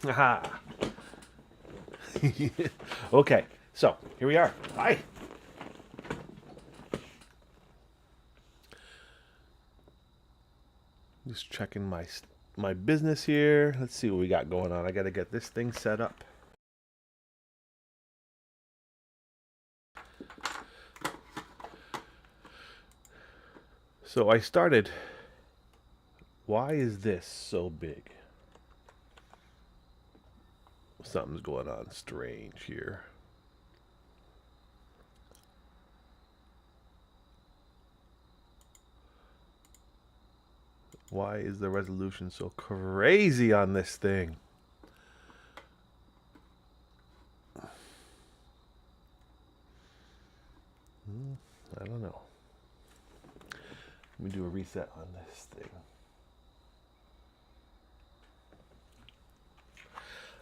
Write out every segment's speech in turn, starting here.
Aha. Okay, so here we are. Hi. Just checking my business here. Let's see what we got going on. I got to get this thing set up. So I started. Why is this so big? Something's going on strange here. Why is the resolution so crazy on this thing? I don't know. Let me do a reset on this thing.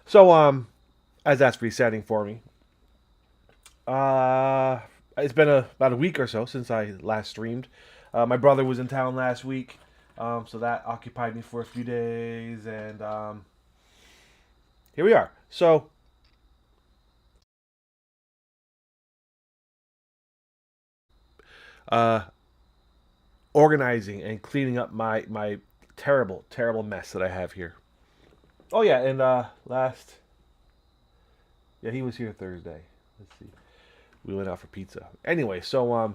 So, as that's resetting for me, it's been about a week or so since I last streamed. My brother was in town last week, so that occupied me for a few days, and here we are. So, uh, organizing and cleaning up my terrible mess that I have here. Oh yeah, and yeah, he was here Thursday. Let's see, we went out for pizza. Anyway, so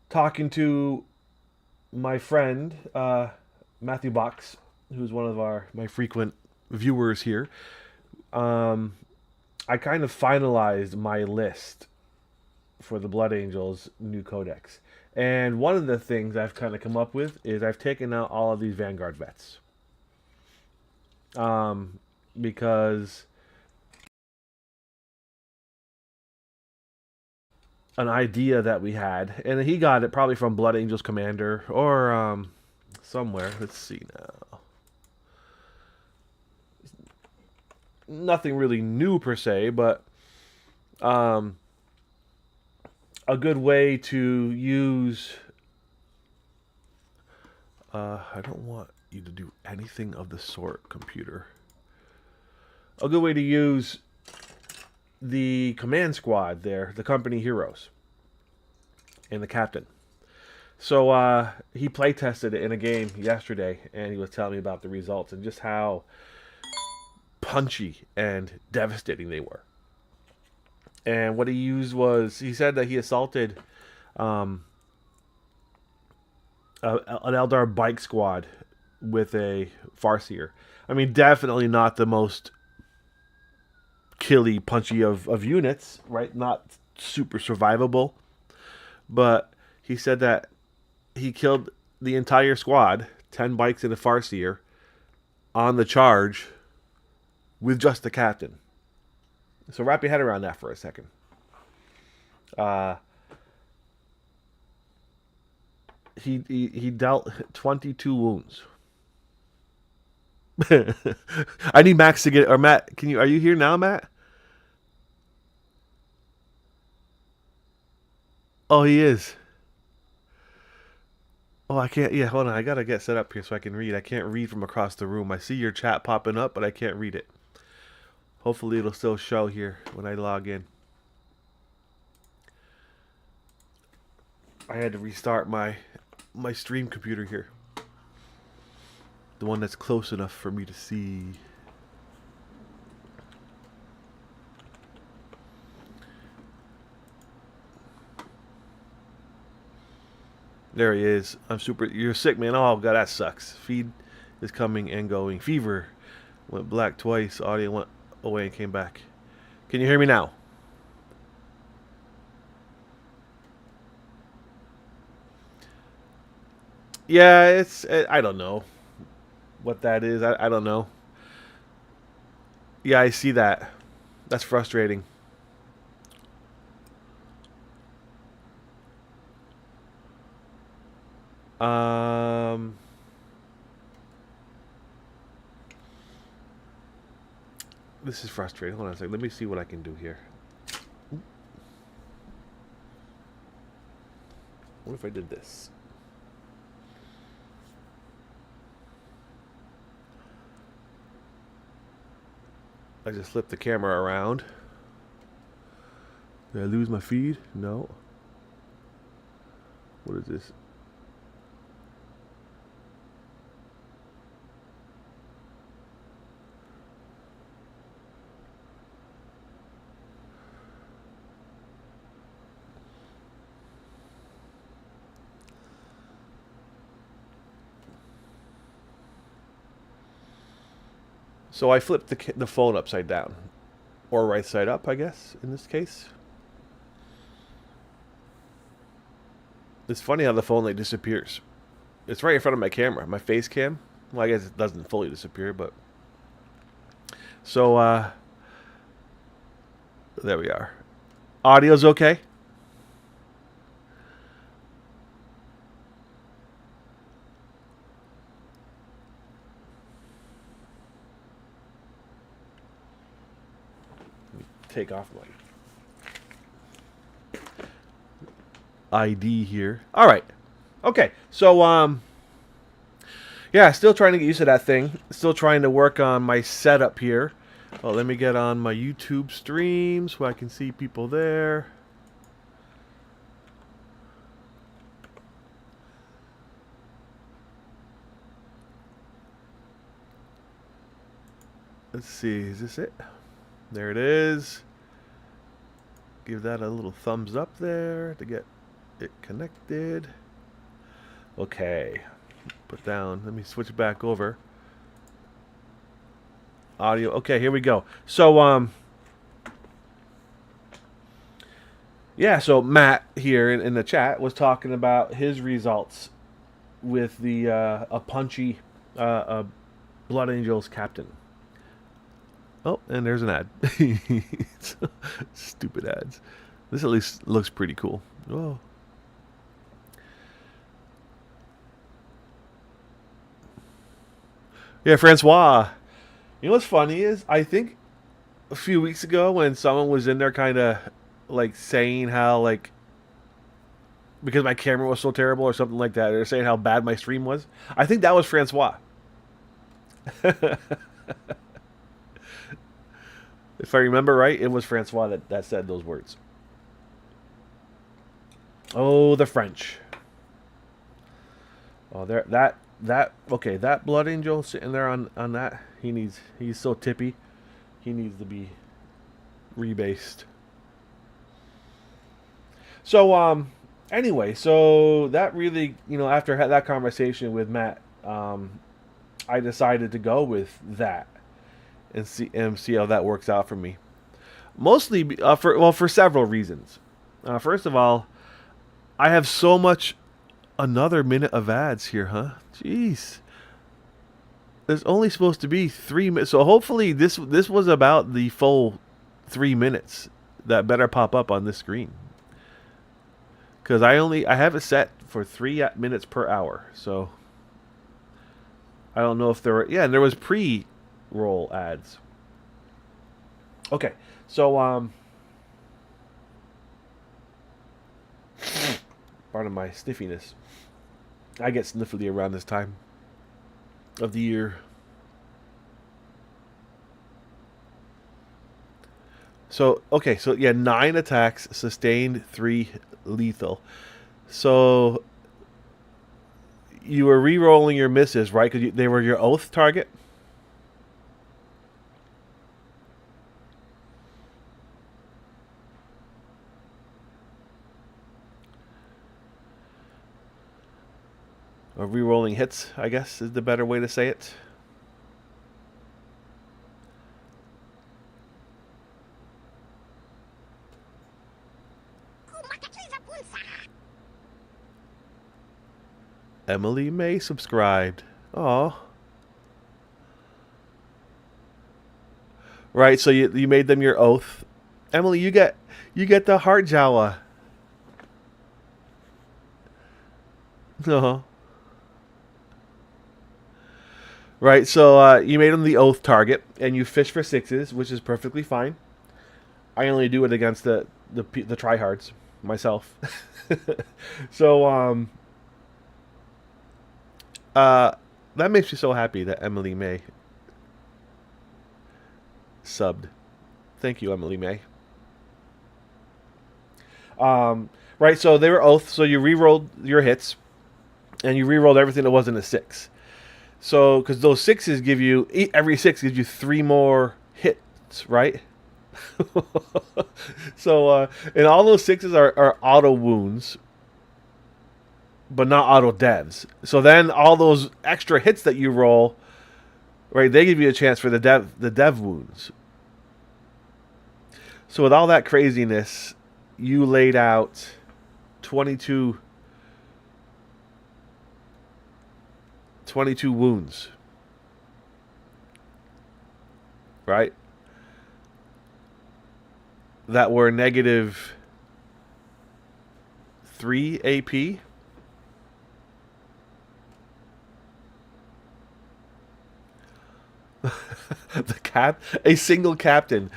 talking to my friend Matthew Box, who's one of my frequent viewers here. Um, I kind of finalized my list for the Blood Angels new codex. And one of the things I've kind of come up with is I've taken out all of these Vanguard vets. Because an idea that we had, and he got it probably from Blood Angels Commander or somewhere. Let's see now. Nothing really new per se, but um, a good way to use. I don't want you to do anything of the sort, computer. A good way to use the command squad there, the company heroes, and the captain. So he play tested it in a game yesterday, and he was telling me about the results and just how punchy and devastating they were. And what he used was he said that he assaulted um, an Eldar bike squad with a Farseer. I mean, definitely not the most killy, punchy of units, right? Not super survivable. But he said that he killed the entire squad, 10 bikes and a Farseer, on the charge with just the captain. So wrap your head around that for a second. Uh, he dealt 22 wounds. I need Max to get, or Matt, are you here now, Matt? Oh, he is. Oh, I can't. Yeah, hold on. I gotta get set up here so I can read. I can't read from across the room. I see your chat popping up, but I can't read it. Hopefully, it'll still show here when I log in. I had to restart my stream computer here, the one that's close enough for me to see. There he is. I'm super. You're sick, man. Oh god, that sucks. Feed is coming and going. Fever went black twice. Audio went away and came back. Can you hear me now? Yeah, it's. I don't know what that is. I don't know. Yeah, I see that. That's frustrating. Um, this is frustrating. Hold on a second. Let me see what I can do here. What if I did this? I just flipped the camera around. Did I lose my feed? No. What is this? So I flipped the phone upside down. Or right side up, I guess, in this case. It's funny how the phone like disappears. It's right in front of my camera, my face cam. Well, I guess it doesn't fully disappear, but... So, there we are. Audio's okay? Take off my ID here. All right. Okay. So yeah, still trying to get used to that thing. Still trying to work on my setup here. Oh, let me get on my YouTube stream so I can see people there. Let's see. Is this it? There it is. Give that a little thumbs up there to get it connected. Okay. Put down. Let me switch back over. Audio. Okay, here we go. So, yeah, so Matt here in the chat was talking about his results with the a punchy Blood Angels captain. Oh, and there's an ad. Stupid ads. This at least looks pretty cool. Oh. Yeah, Francois. You know what's funny is, I think a few weeks ago when someone was in there kind of like saying how like because my camera was so terrible or something like that, they're saying how bad my stream was. I think that was Francois. If I remember right, it was Francois that said those words. Oh, the French. Oh, there okay, that Blood Angel sitting there on that, he's so tippy. He needs to be rebased. So anyway, so that really, after that conversation with Matt, I decided to go with that and see how that works out for me. Mostly for several reasons. First of all, I have so much. Another minute of ads here, huh? Jeez. There's only supposed to be 3 minutes, so hopefully this was about the full 3 minutes that better pop up on this screen. Because I have it set for 3 minutes per hour, so I don't know if there were. Yeah, and there was pre-roll ads. Okay, so pardon my sniffiness. I get sniffly around this time of the year. So, okay, so yeah, 9 attacks, sustained, 3 lethal. So, you were re-rolling your misses, right? Because they were your oath target? Or re-rolling hits, I guess, is the better way to say it. Emily May subscribed. Aw. Right, so you made them your oath. Emily, you get the heart Jawa. Uh-huh. Right, so you made them the oath target, and you fish for 6s, which is perfectly fine. I only do it against the tryhards myself. So that makes me so happy that Emily May. subbed. Thank you, Emily May. Right, so they were oath. So you re-rolled your hits, and you re-rolled everything that wasn't a six. So because those sixes give you every six gives you three more hits, right? So and all those sixes are auto wounds, but not auto devs. So then all those extra hits that you roll, right? They give you a chance for the dev wounds. So with all that craziness, you laid out 22, 22 wounds, right? That were negative 3 AP. A single captain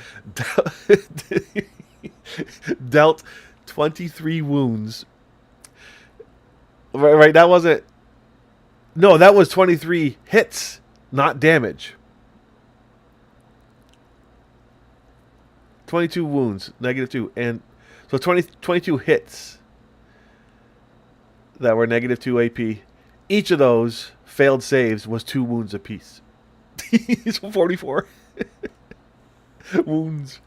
dealt 23 wounds. Right, that wasn't. No, that was 23 hits, not damage. 22 wounds, negative 2. And so 22 hits that were negative 2 AP. Each of those failed saves was 2 wounds apiece. He's 44 wounds.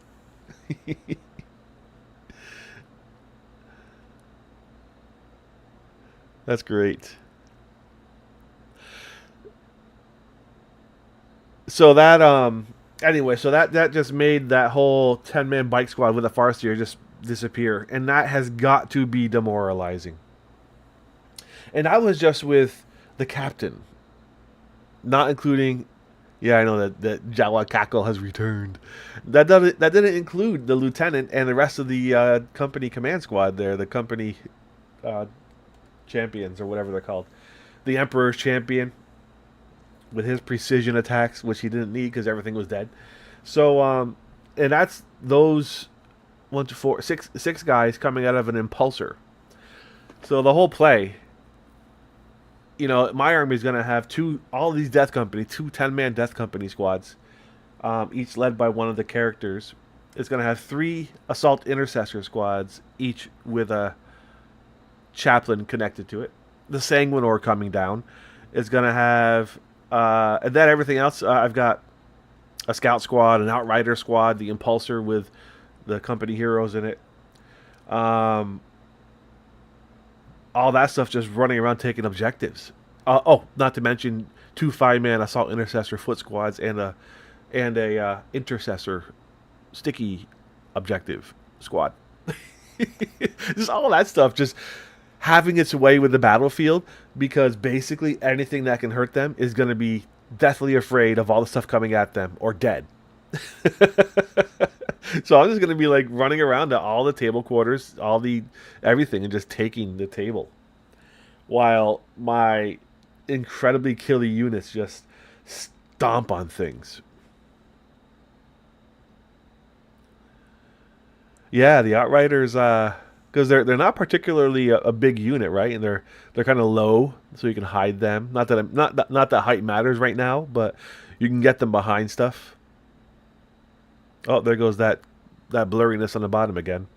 That's great. So that anyway, so that just made that whole 10-man bike squad with a Farseer just disappear, and that has got to be demoralizing. And I was just with the captain, not including. Yeah, I know that Jawa Cackle has returned. That didn't include the lieutenant and the rest of the company command squad there, the company uh, champions or whatever they're called, the Emperor's champion with his precision attacks, which he didn't need because everything was dead. So, and that's those one, two, four, six guys coming out of an impulsor. So the whole play, my army is going to have all these death company, 2 10-man death company squads, each led by one of the characters. It's going to have 3 assault intercessor squads, each with a chaplain connected to it. The Sanguinor coming down is going to have, and then everything else. I've got a scout squad, an outrider squad, the impulsor with the company heroes in it. All that stuff just running around taking objectives. Not to mention 2 5-man assault intercessor foot squads and a intercessor sticky objective squad. Just all that stuff just having its way with the battlefield, because basically anything that can hurt them is going to be deathly afraid of all the stuff coming at them or dead. So I'm just going to be like running around to all the table quarters, all the everything, and just taking the table, while my incredibly killy units just stomp on things. Yeah, the Outriders, because they're not particularly a big unit, right? And they're kind of low, so you can hide them. Not that height matters right now, but you can get them behind stuff. Oh, there goes that blurriness on the bottom again.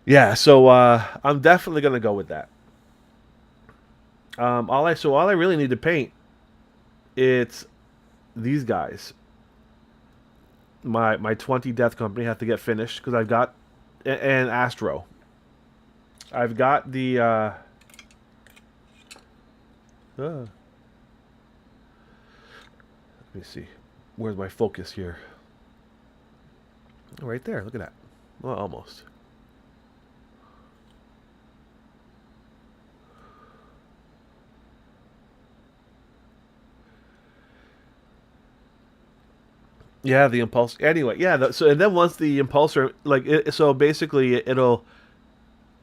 Yeah, so I'm definitely gonna go with that. All I really need to paint, it's these guys. My 20 death company have to get finished because I've got and Astro. I've got the let me see. Where's my focus here? Oh, right there. Look at that. Well, almost. Yeah, the impulse. Anyway, yeah. So and then once the impulsor, so basically it'll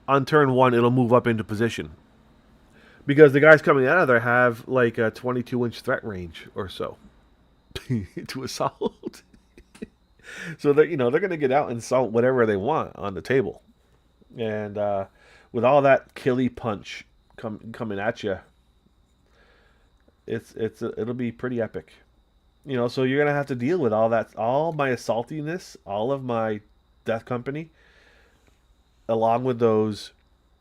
on turn 1 it'll move up into position because the guys coming out of there have like a 22-inch threat range or so to assault. So they're gonna get out and assault whatever they want on the table, and with all that killy punch coming at you, It'll be pretty epic. You know, so you're gonna have to deal with all that, all my saltiness, all of my Death Company, along with those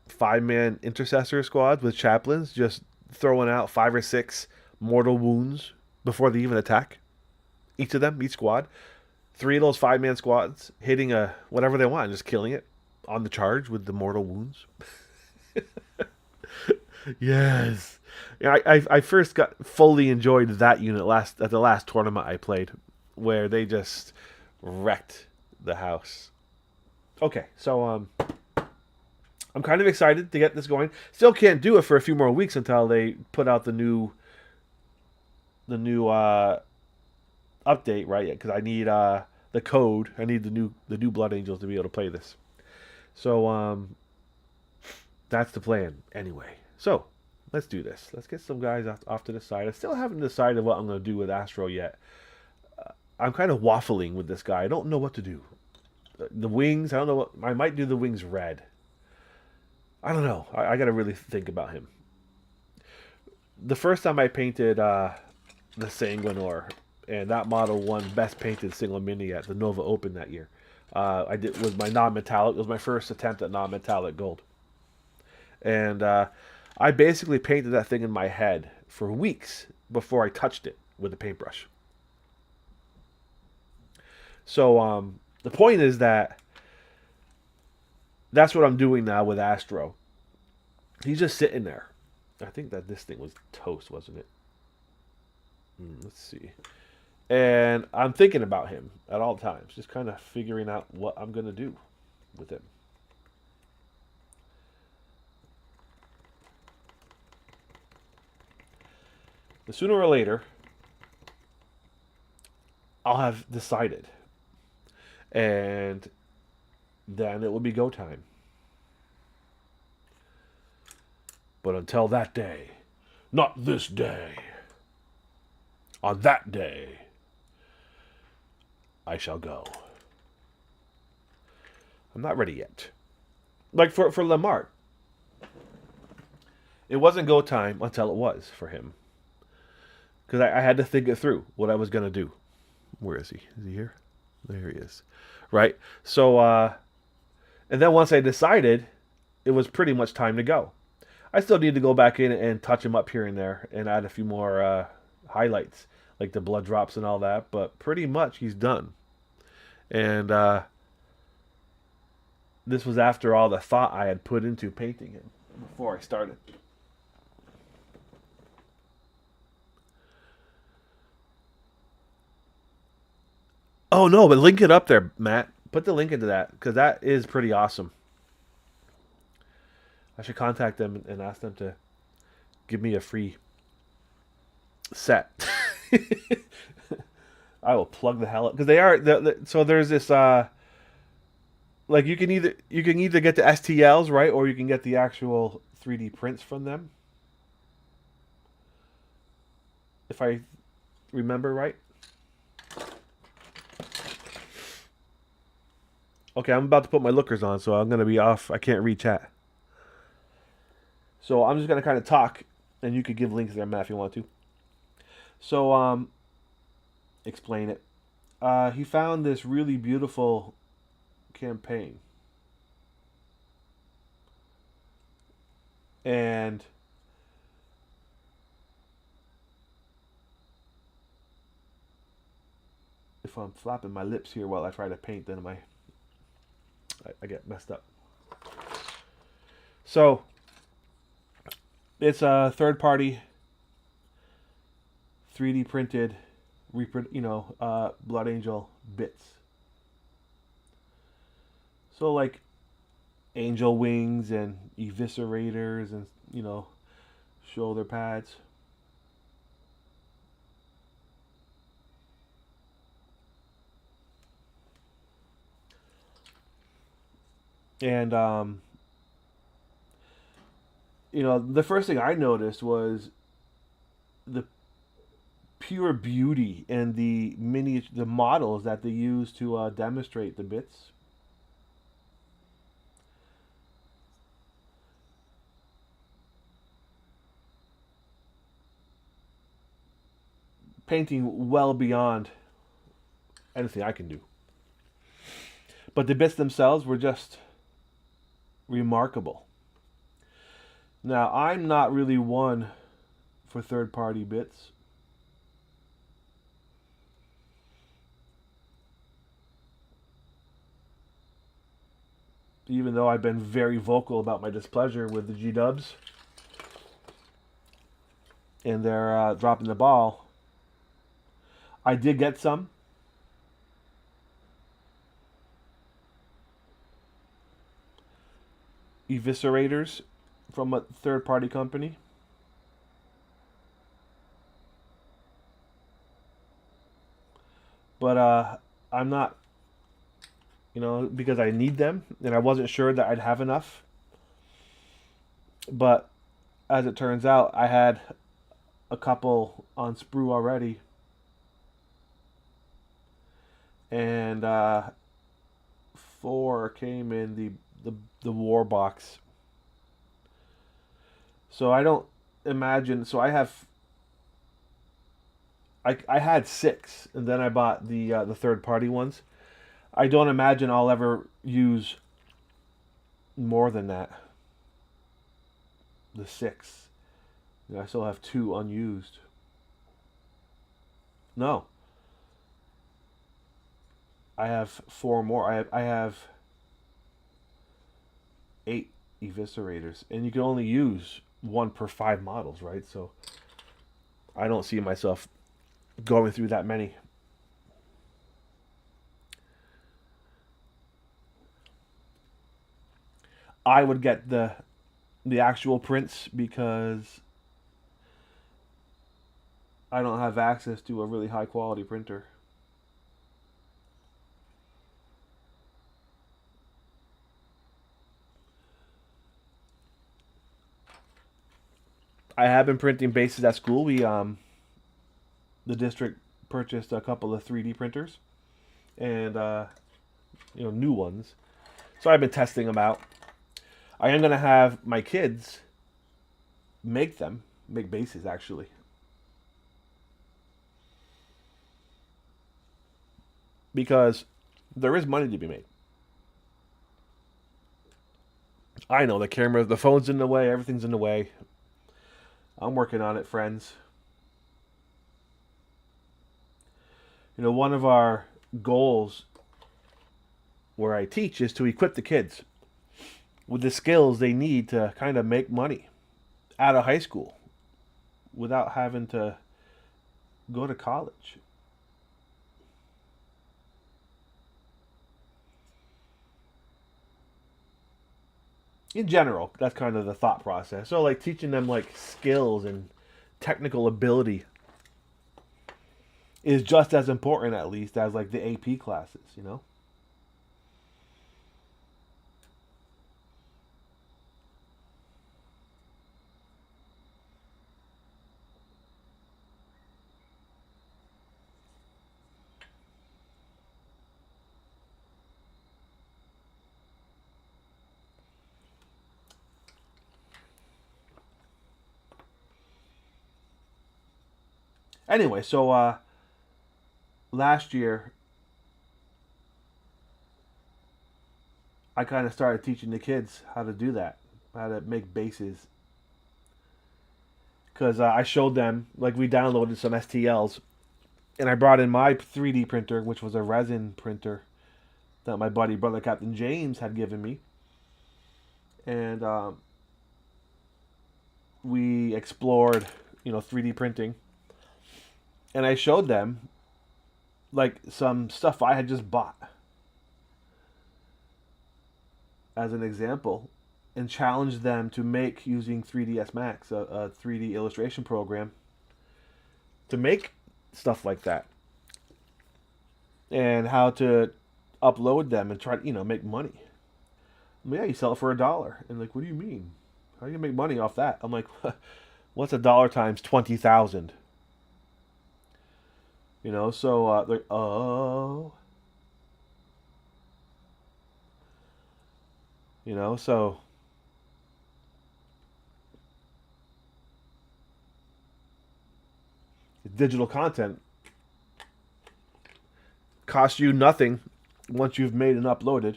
5-man intercessor squads with chaplains just throwing out 5 or 6 mortal wounds before they even attack. Each of them, each squad, 3 of those 5-man squads hitting a whatever they want, just killing it on the charge with the mortal wounds. Yes. Yeah, I first got fully enjoyed that unit last at the last tournament I played, where they just wrecked the house. Okay, so I'm kind of excited to get this going. Still can't do it for a few more weeks until they put out the new update, right? Because I need the code. I need the new Blood Angels to be able to play this. So that's the plan anyway. So let's do this. Let's get some guys off to the side. I still haven't decided what I'm going to do with Astro yet. I'm kind of waffling with this guy. I don't know what to do. The wings, I don't know what. I might do the wings red. I don't know. I got to really think about him. The first time I painted the Sanguinor, and that model won Best Painted Single Mini at the Nova Open that year. I did was my non-metallic. It was my first attempt at non-metallic gold, and I basically painted that thing in my head for weeks before I touched it with a paintbrush. So the point is that that's what I'm doing now with Astro. He's just sitting there. I think that this thing was toast, wasn't it? Let's see. And I'm thinking about him at all times, just kind of figuring out what I'm going to do with him. But sooner or later, I'll have decided. And then it will be go time. But until that day, not this day, on that day, I shall go. I'm not ready yet. Like for Lamar, it wasn't go time until it was for him. Because I had to think it through, what I was going to do. Where is he? Is he here? There he is. Right? So, and then once I decided, it was pretty much time to go. I still need to go back in and touch him up here and there and add a few more highlights, like the blood drops and all that. But pretty much he's done. And this was after all the thought I had put into painting him before I started. Oh no, but link it up there, Matt. Put the link into that because that is pretty awesome. I should contact them and ask them to give me a free set. I will plug the hell up because they are. So there's this. Like you can either get the STLs right, or you can get the actual 3D prints from them. If I remember right. Okay, I'm about to put my lookers on, so I'm gonna be off. I can't read chat. So I'm just gonna kind of talk, and you could give links there, Matt, if you want to. So explain it. He found this really beautiful campaign, and if I'm flapping my lips here while I try to paint, then I get messed up. So it's a third party 3D printed Blood Angel bits. So like angel wings and eviscerators and shoulder pads. And the first thing I noticed was the pure beauty and the models that they use to demonstrate the bits. painting well beyond anything I can do. But the bits themselves were just remarkable. Now, I'm not really one for third party bits. Even though I've been very vocal about my displeasure with the G Dubs and they're dropping the ball, I did get some. Eviscerators from a third party company. But I'm not, because I need them and I wasn't sure that I'd have enough. But as it turns out, I had a couple on sprue already. And 4 came in the war box. So I don't imagine. So I had 6, and then I bought the third party ones. I don't imagine I'll ever use more than that. The 6. I still have 2 unused. No, I have 4 more. I have 8 eviscerators, and you can only use 1 per 5 models, right? So I don't see myself going through that many. I would get the actual prints because I don't have access to a really high quality printer. I have been printing bases at school. The district purchased a couple of 3D printers and new ones. So I've been testing them out. I am gonna have my kids make bases actually. Because there is money to be made. I know the phone's in the way, everything's in the way. I'm working on it, friends. One of our goals where I teach is to equip the kids with the skills they need to kind of make money out of high school without having to go to college. In general, that's kind of the thought process. So, like teaching them like skills and technical ability is just as important, at least, as like the AP classes. Anyway, so last year I kind of started teaching the kids how to do that, how to make bases. Because I showed them, like, we downloaded some STLs, and I brought in my 3D printer, which was a resin printer that my buddy, Brother Captain James, had given me. And we explored, 3D printing. And I showed them, like, some stuff I had just bought as an example and challenged them to make using 3ds Max, a 3D illustration program, to make stuff like that and how to upload them and try to make money. Yeah, you sell it for $1, and like, what do you mean? How are you gonna make money off that? I'm like, what's $1 times 20,000? So like, oh, so digital content costs you nothing once you've made and uploaded.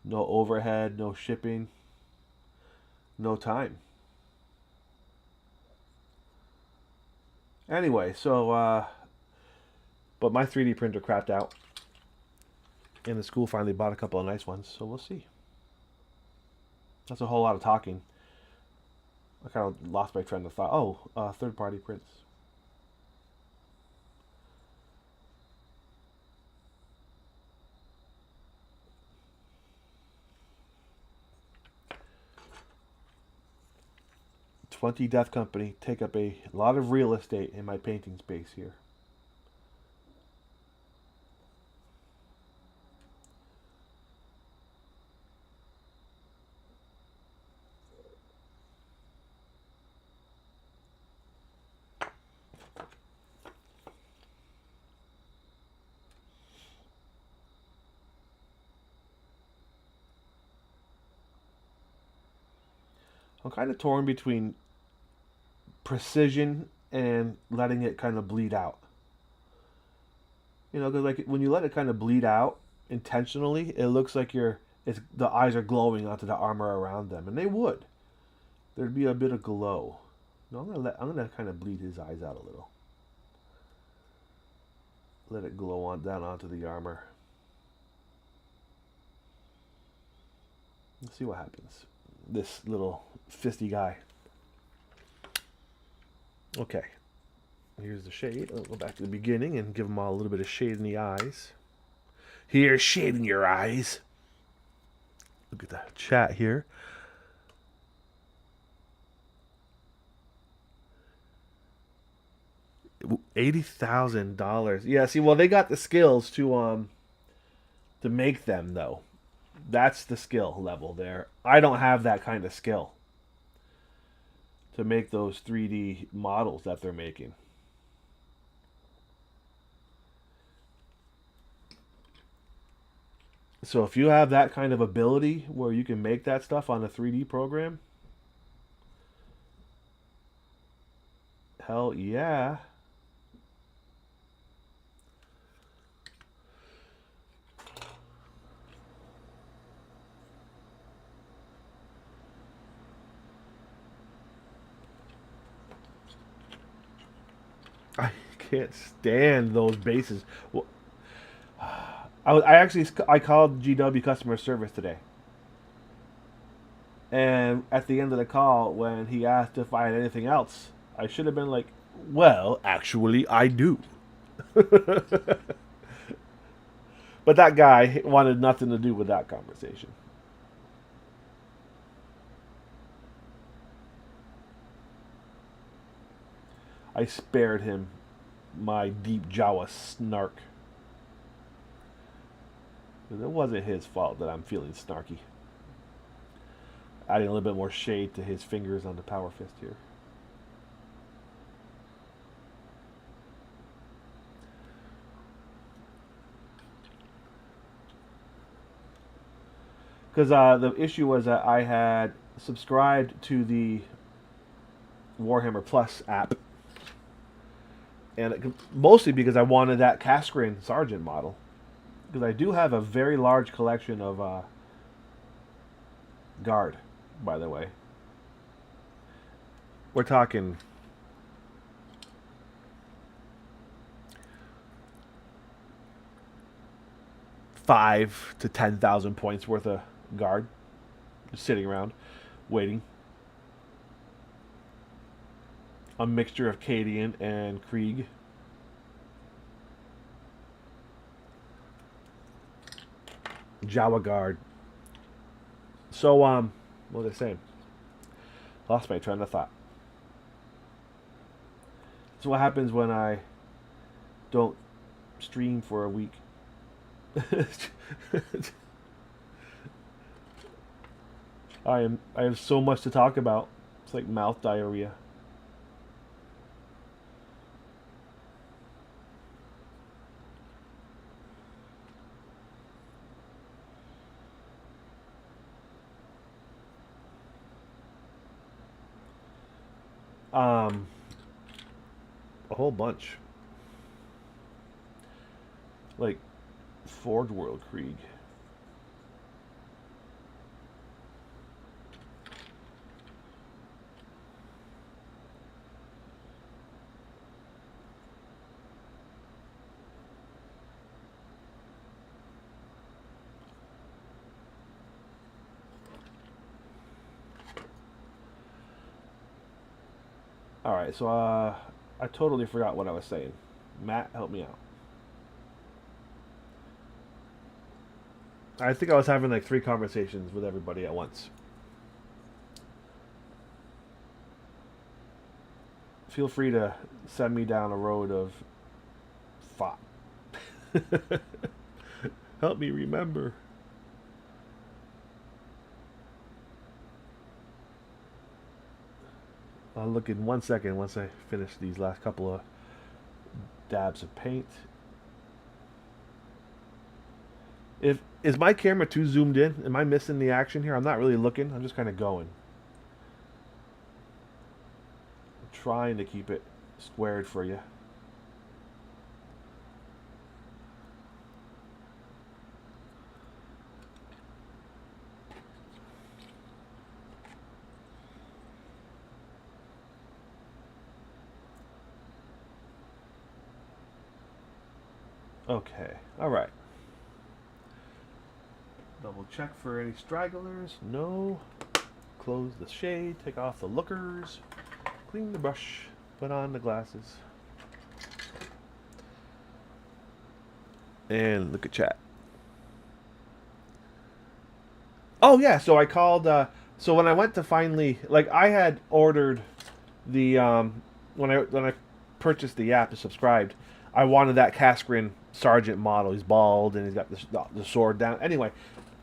No overhead, no shipping, no time. Anyway, but my 3D printer crapped out, and the school finally bought a couple of nice ones, so we'll see. That's a whole lot of talking. I kind of lost my train of thought. Oh, third-party prints. "20 Death Company take up a lot of real estate in my painting space here." I'm kind of torn between precision and letting it kind of bleed out. You know, because like when you let it kind of bleed out intentionally, it looks like the eyes are glowing onto the armor around them, and they would. There'd be a bit of glow. No, I'm gonna kind of bleed his eyes out a little. Let it glow on down onto the armor. Let's see what happens. This little fisty guy. Okay. Here's the shade. I'll go back to the beginning and give them all a little bit of shade in the eyes. Here's shade in your eyes. Look at the chat here. $80,000. Yeah, see, well, they got the skills to make them though. That's the skill level there. I don't have that kind of skill to make those 3D models that they're making. So if you have that kind of ability where you can make that stuff on a 3D program, hell yeah. I can't stand those bases. Well, I called GW customer service today, and at the end of the call, when he asked if I had anything else, I should have been like, "Well, actually, I do." But that guy wanted nothing to do with that conversation. I spared him my deep Jawa snark. It wasn't his fault that I'm feeling snarky. Adding a little bit more shade to his fingers on the power fist here. Because the issue was that I had subscribed to the Warhammer Plus app, and mostly because I wanted that Cascarin Sergeant model. Because I do have a very large collection of Guard, by the way. We're talking five to 10,000 points worth of Guard, just sitting around, waiting. A mixture of Cadian and Krieg. Jawa Guard. So, what was I saying? Lost my train of thought. So what happens when I don't stream for a week? I have so much to talk about. It's like mouth diarrhea. Um, A whole bunch. Like Forge World Krieg. Alright, so I totally forgot what I was saying. Matt, help me out. I think I was having like 3 conversations with everybody at once. Feel free to send me down a road of thought. Help me remember. I'll look in 1 second once I finish these last couple of dabs of paint. If is my camera too zoomed in? Am I missing the action here? I'm not really looking. I'm just kind of going. I'm trying to keep it squared for you. Okay. All right. Double check for any stragglers. No. Close the shade. Take off the lookers. Clean the brush. Put on the glasses. And look at chat. Oh yeah, so I called. So when I went to finally, like, I had ordered the when I purchased the app and subscribed, I wanted that Cascarin Sergeant model. He's bald and he's got the sword down. Anyway,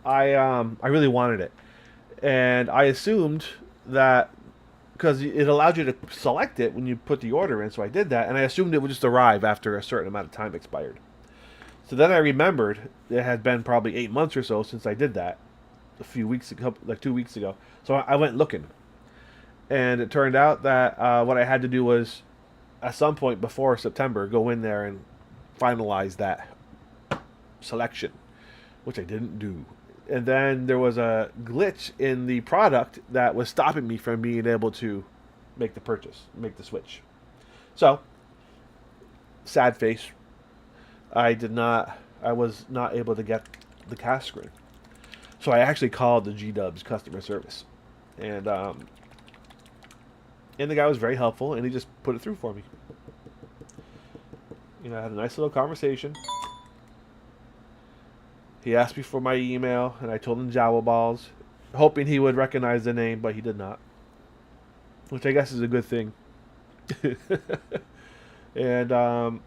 I really wanted it, and I assumed that because it allowed you to select it when you put the order in, so I did that, and I assumed it would just arrive after a certain amount of time expired. So then I remembered it had been probably 8 months or so since I did that, a few weeks ago, like 2 weeks ago. So I went looking, and it turned out that what I had to do was, at some point before September, go in there and finalize that selection, which I didn't do. And then there was a glitch in the product that was stopping me from being able to make the purchase, make the switch. So, sad face. I was not able to get the cast screen. So I actually called the G-Dubs customer service, and the guy was very helpful, and he just put it through for me. I had a nice little conversation. He asked me for my email, and I told him Jawaballs, hoping he would recognize the name, but he did not, which I guess is a good thing. And so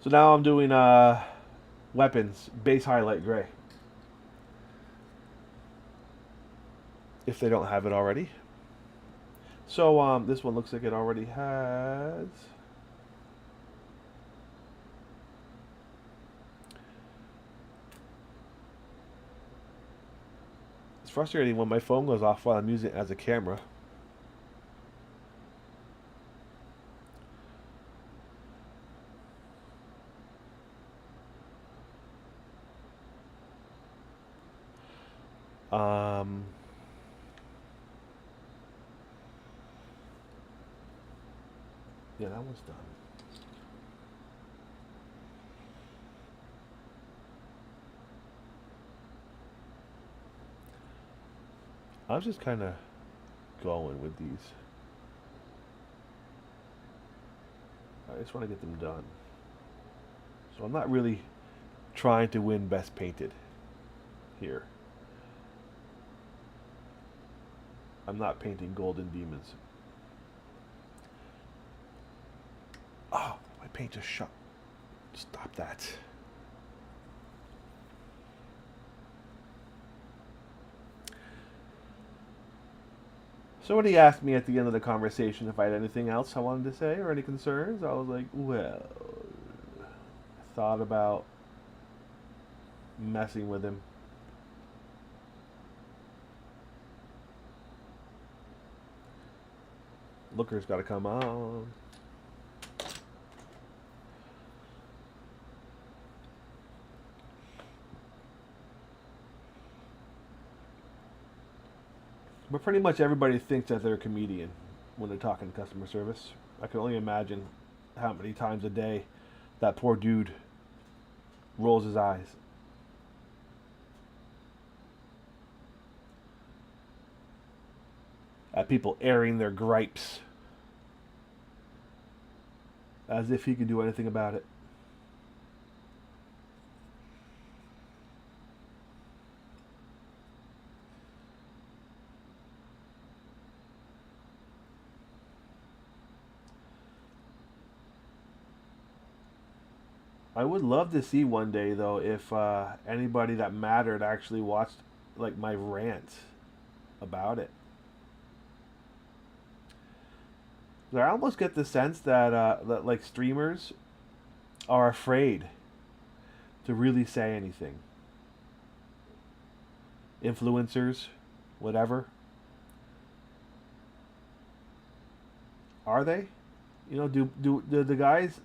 now I'm doing weapons base highlight gray, if they don't have it already. So this one looks like it already has. It's frustrating when my phone goes off while I'm using it as a camera. Um, yeah, that one's done. I'm just kind of going with these. I just want to get them done. So I'm not really trying to win best painted here. I'm not painting golden demons. Oh, my paint just shut. Stop that. So when he asked me at the end of the conversation if I had anything else I wanted to say or any concerns, I was like, well, I thought about messing with him. Looker's got to come on. But pretty much everybody thinks that they're a comedian when they're talking to customer service. I can only imagine how many times a day that poor dude rolls his eyes. At people airing their gripes as if he could do anything about it. I would love to see one day though if anybody that mattered actually watched like my rant about it. I almost get the sense that like streamers are afraid to really say anything. Influencers, whatever. Are they? You know, do the guys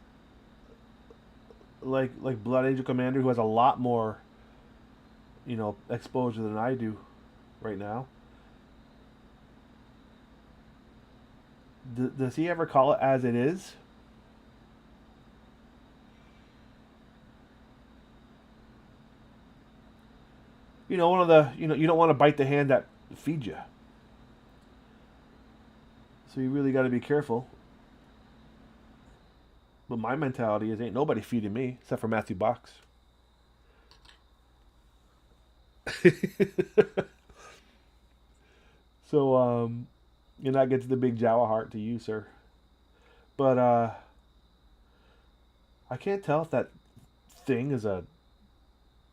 like Blood Angel Commander, who has a lot more, you know, exposure than I do right now? Does he ever call it as it is? You know, one of the, you know, you don't want to bite the hand that feeds you. So you really got to be careful. But my mentality is ain't nobody feeding me except for Matthew Box. So and that gets the big Jawa heart to you, sir. But I can't tell if that thing is a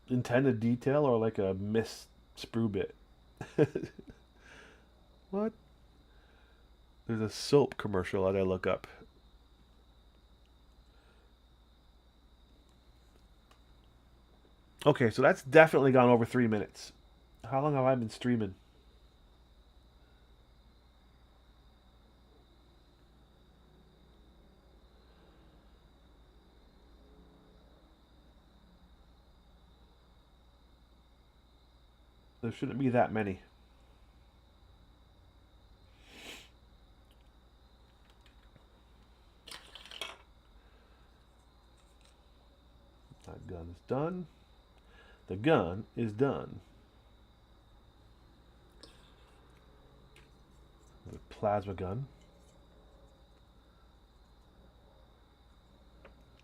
intended detail or like a miss sprue bit. What? There's a soap commercial that I look up. Okay, so that's definitely gone over 3 minutes. How long have I been streaming? There shouldn't be that many. That gun is done. The gun is done. The plasma gun.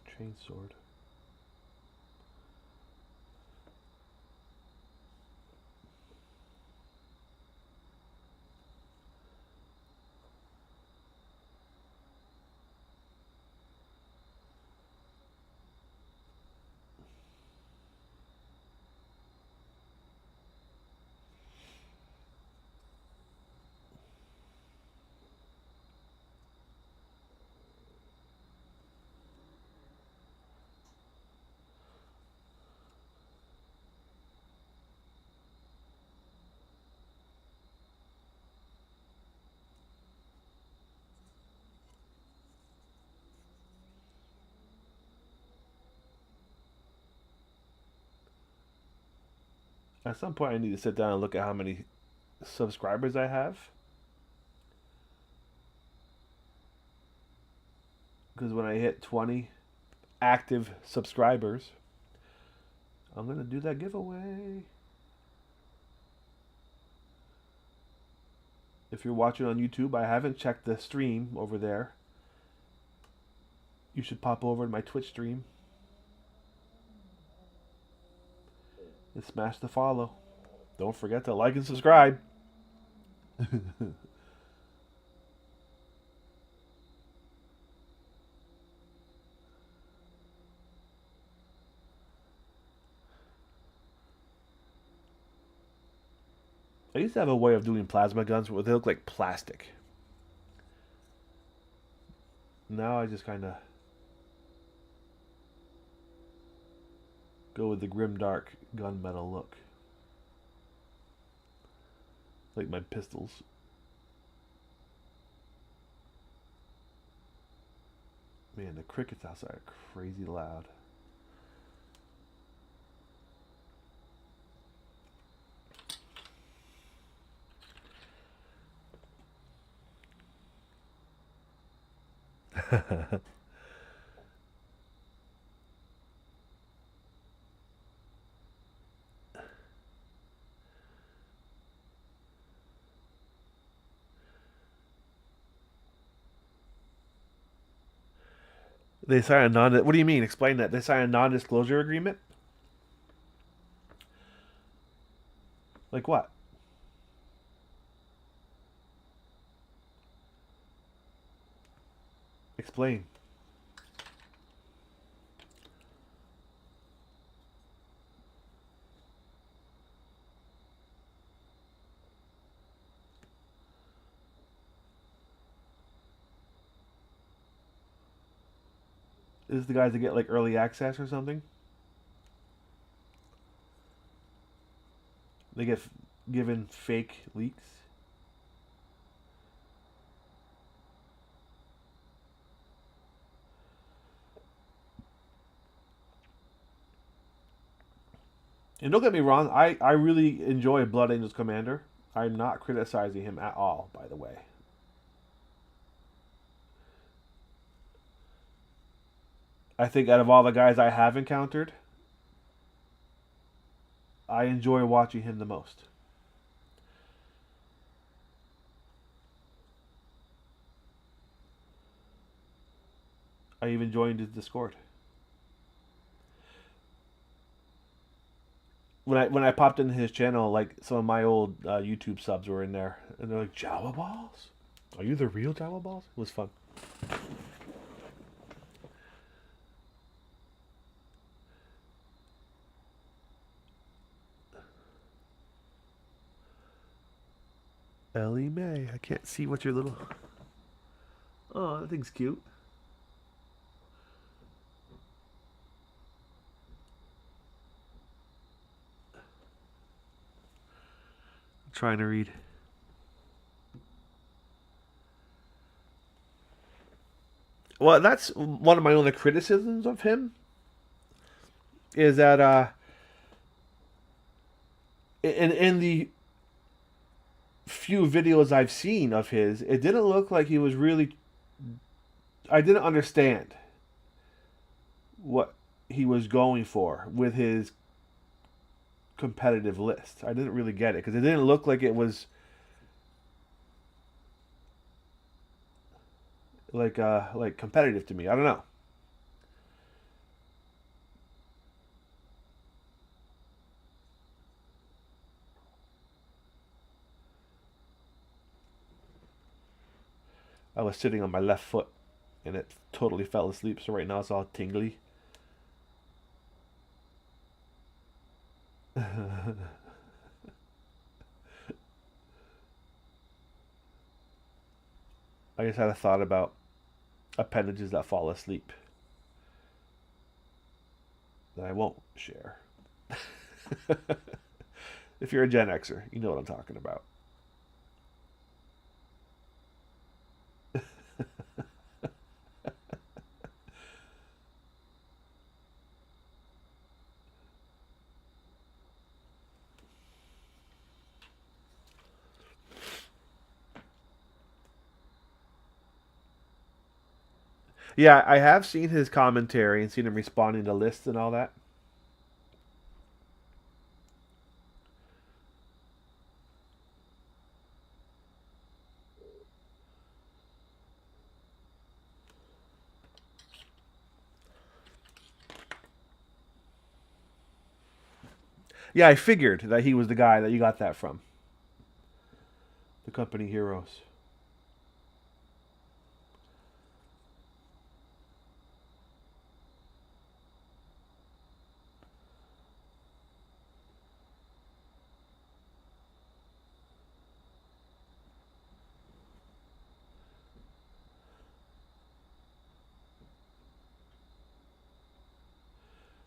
Chainsword. At some point, I need to sit down and look at how many subscribers I have. Because when I hit 20 active subscribers, I'm going to do that giveaway. If you're watching on YouTube, I haven't checked the stream over there. You should pop over to my Twitch stream and smash the follow. Don't forget to like and subscribe. I used to have a way of doing plasma guns where they look like plastic. Now I just kind of go with the grimdark gunmetal look. Like my pistols. Man, the crickets outside are crazy loud. They sign a non. What do you mean? Explain that. They sign a non-disclosure agreement. Like what? Explain. Is the guys that get like early access or something? They get given fake leaks. And don't get me wrong, I really enjoy Blood Angels Commander. I'm not criticizing him at all, by the way. I think out of all the guys I have encountered, I enjoy watching him the most. I even joined his Discord. When I popped into his channel, like some of my old YouTube subs were in there, and they're like, "Jawaballs, are you the real Jawaballs?" It was fun. Ellie Mae, I can't see what your little. Oh, that thing's cute. I'm trying to read. Well, that's one of my only criticisms of him is that in the few videos I've seen of his, it didn't look like he was really. I didn't understand what he was going for with his competitive list. I didn't really get it because it didn't look like it was like competitive to me. I don't know. I was sitting on my left foot and it totally fell asleep. So right now it's all tingly. I just had a thought about appendages that fall asleep that I won't share. If you're a Gen Xer, you know what I'm talking about. Yeah, I have seen his commentary and seen him responding to lists and all that. Yeah, I figured that he was the guy that you got that from. The company heroes.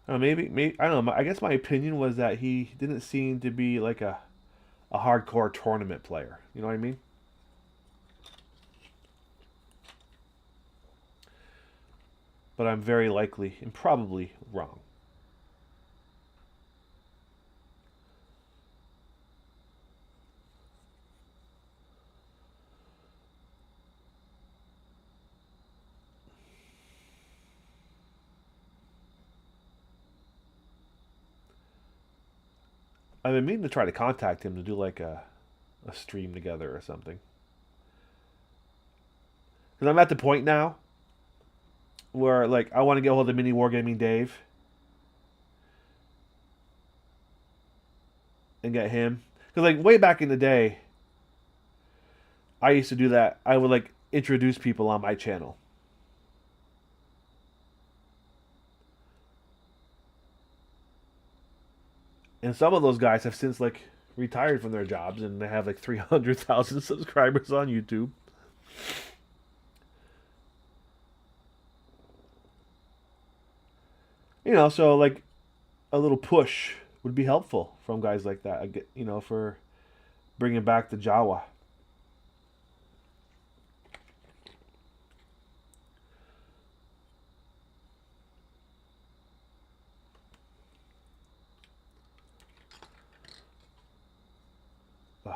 Maybe I don't know. I guess my opinion was that he didn't seem to be like a hardcore tournament player. You know what I mean? But I'm very likely and probably wrong. I've been meaning to try to contact him to do like a stream together or something. Because I'm at the point now where like I want to get a hold of Mini Wargaming Dave and get him. Because like way back in the day, I used to do that. I would like introduce people on my channel. And some of those guys have since like retired from their jobs and they have like 300,000 subscribers on YouTube. You know, so like a little push would be helpful from guys like that. I get, you know, for bringing back the Jawa. Ugh,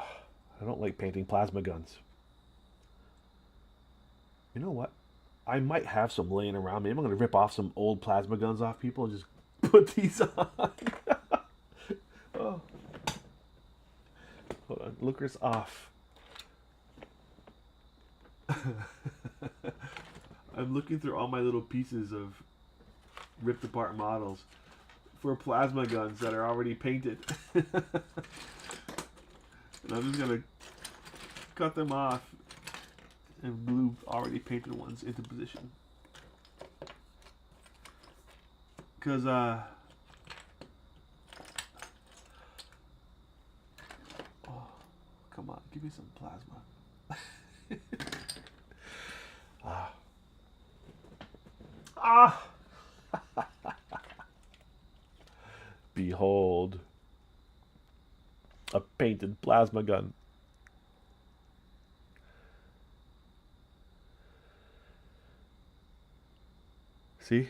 I don't like painting plasma guns. You know what? I might have some laying around. Maybe I'm going to rip off some old plasma guns off people and just put these on. Oh, hold on. Lookers off. I'm looking through all my little pieces of ripped apart models for plasma guns that are already painted. And I'm just going to cut them off and glue already painted ones into position. Because, oh, come on, give me some plasma. Ah. Ah! Behold, a painted plasma gun. See?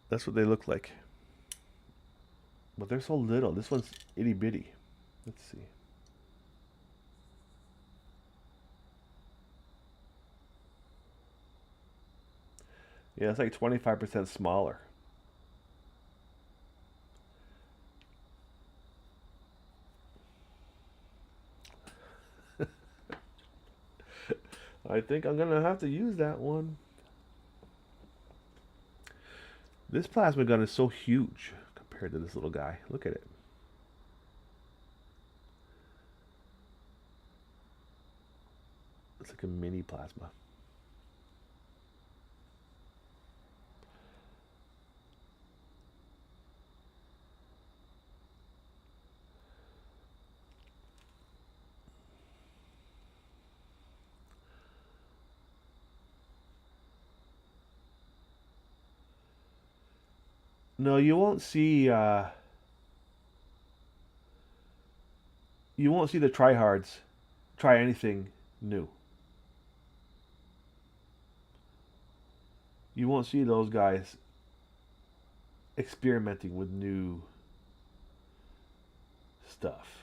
That's what they look like. But they're so little. This one's itty bitty. Let's see. Yeah, it's like 25% smaller. I think I'm gonna have to use that one. This plasma gun is so huge compared to this little guy. Look at it. It's like a mini plasma. No, you won't see the tryhards try anything new. You won't see those guys experimenting with new stuff.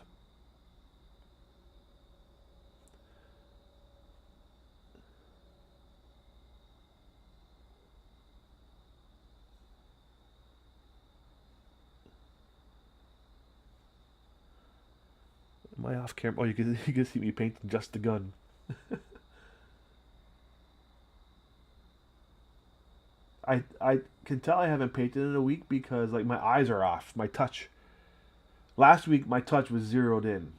Am I off camera? Oh, you can see me painting just the gun. I can tell I haven't painted in a week because like my eyes are off. My touch. Last week my touch was zeroed in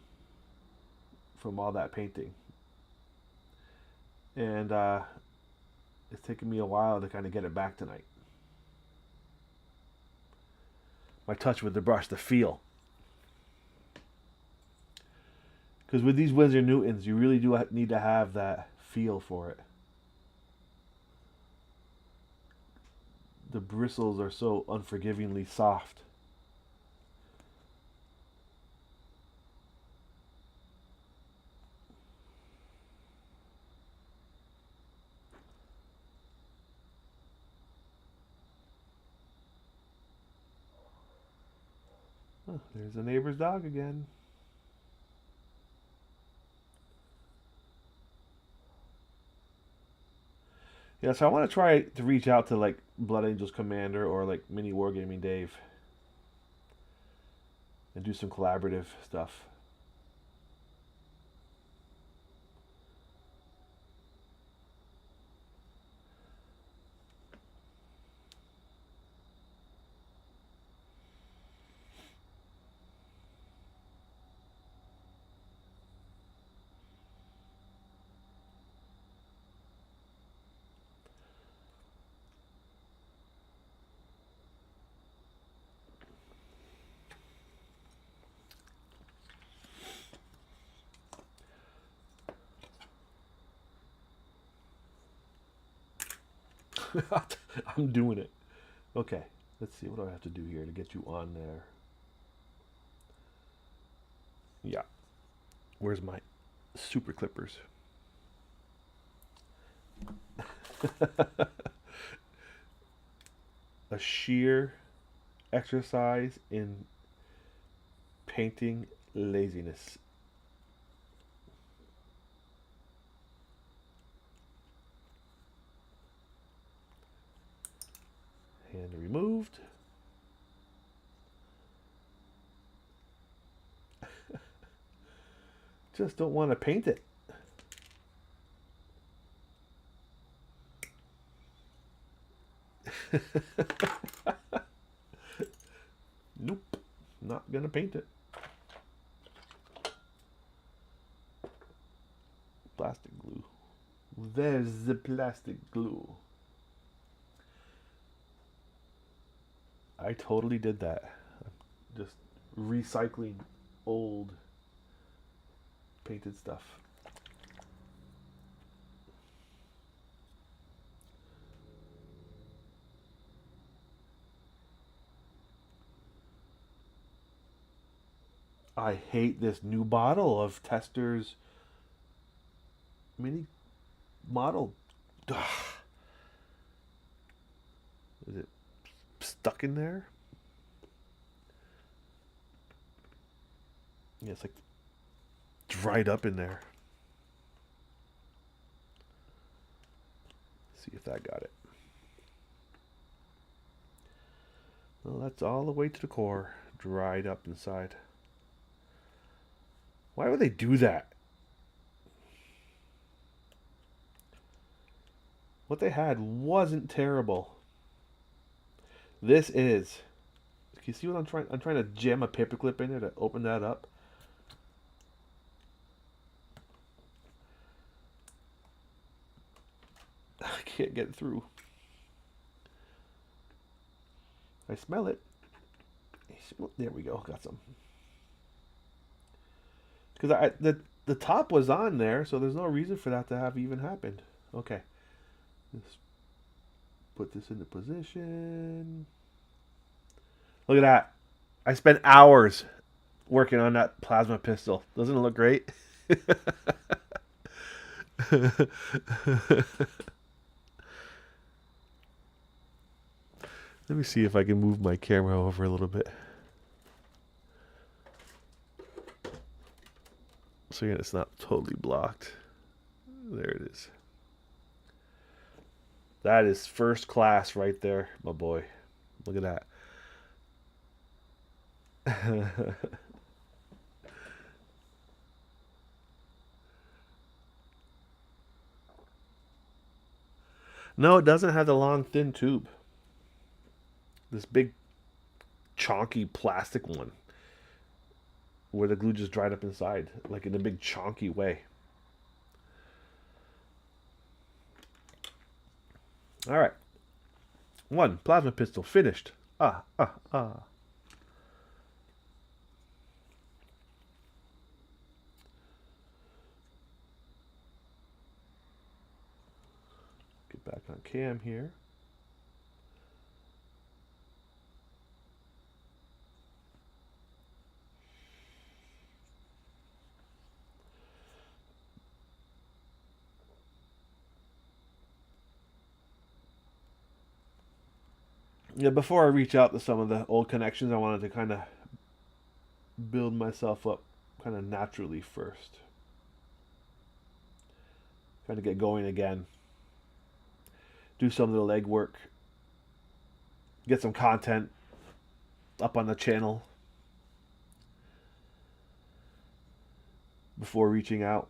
from all that painting, and it's taken me a while to kind of get it back tonight. My touch with the brush, the feel. Because with these Winsor Newtons, you really do need to have that feel for it. The bristles are so unforgivingly soft. Oh, there's the neighbor's dog again. Yeah, so I want to try to reach out to like Blood Angels Commander or like Mini Wargaming Dave. and do some collaborative stuff. I'm doing it. Okay, let's see. What do I have to do here to get you on there? Yeah. Where's my super clippers? A sheer exercise in painting laziness. Hand removed. Just don't want to paint it. Nope, not gonna paint it. Plastic glue. There's the plastic glue. I totally did that. Just recycling old painted stuff. I hate this new bottle of Testors mini model. Ugh. Is it stuck in there? Yeah, it's like dried up in there. See if that got it. Well, that's all the way to the core, dried up inside. Why would they do that? What they had wasn't terrible. This is. Can you see what I'm trying? I'm trying to jam a paperclip in there to open that up. I can't get through. I smell it. There we go. Got some. Because the top was on there, so there's no reason for that to have even happened. Okay. Let's put this into position. Look at that. I spent hours working on that plasma pistol. Doesn't it look great? Let me see if I can move my camera over a little bit. So again, it's not totally blocked. There it is. That is first class right there, my boy. Look at that. No, it doesn't have the long, thin tube. This big, chonky plastic one where the glue just dried up inside, like in a big, chonky way. All right. One plasma pistol finished. Ah, ah, ah. Get back on cam here. Yeah, before I reach out to some of the old connections, I wanted to kind of build myself up kind of naturally first. Kind of get going again. Do some of the legwork. Get some content up on the channel. before reaching out.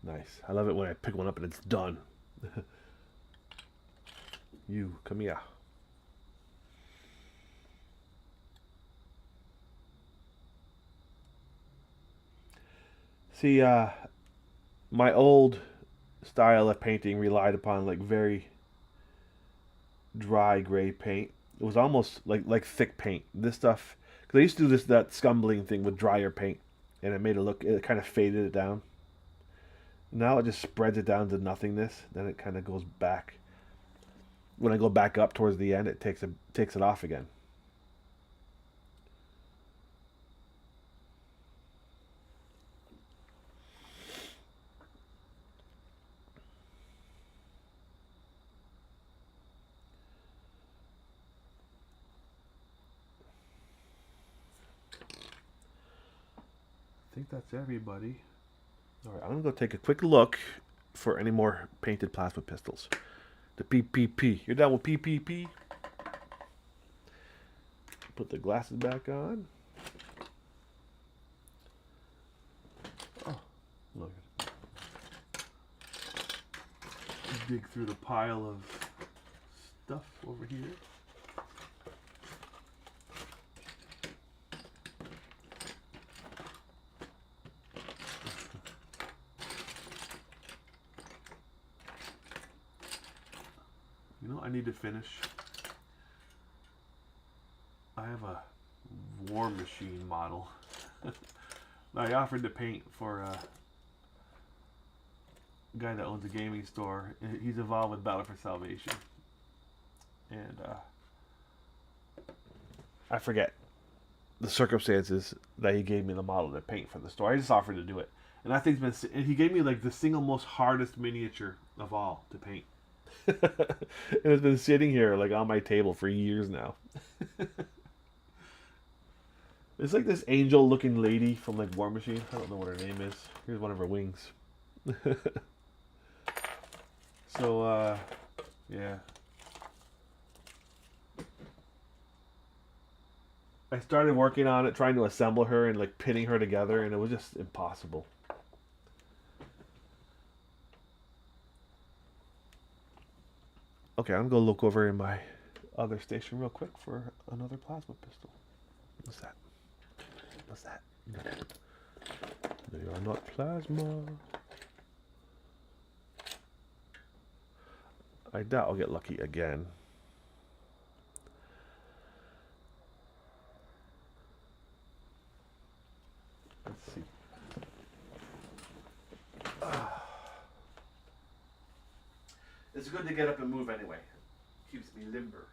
Nice. I love it when I pick one up and it's done. You, come here. See, my old style of painting relied upon like very dry gray paint. It was almost like thick paint. This stuff, because I used to do that scumbling thing with drier paint, and it made it look. It kind of faded it down. Now it just spreads it down to nothingness. Then it kind of goes back. When I go back up towards the end, it takes it off again. I think that's everybody. All right, I'm gonna go take a quick look for any more painted plasma pistols. The PPP. You're done with PPP? Put the glasses back on. Oh, look. Dig through the pile of stuff over here. You know, I need to finish. I have a War Machine model. I offered to paint for a guy that owns a gaming store. He's involved with Battle for Salvation. And I forget the circumstances that he gave me the model to paint for the store. I just offered to do it. And I think he gave me like the single most hardest miniature of all to paint. And it's been sitting here like on my table for years now. It's like this angel looking lady from like War Machine. I don't know what her name is. Here's one of her wings. So yeah, I started working on it, trying to assemble her and like pinning her together, and it was just impossible. Okay, I'm gonna look over in my other station real quick for another plasma pistol. What's that? What's that? They are not plasma. I doubt I'll get lucky again. Let's see. It's good to get up and move anyway. Keeps me limber.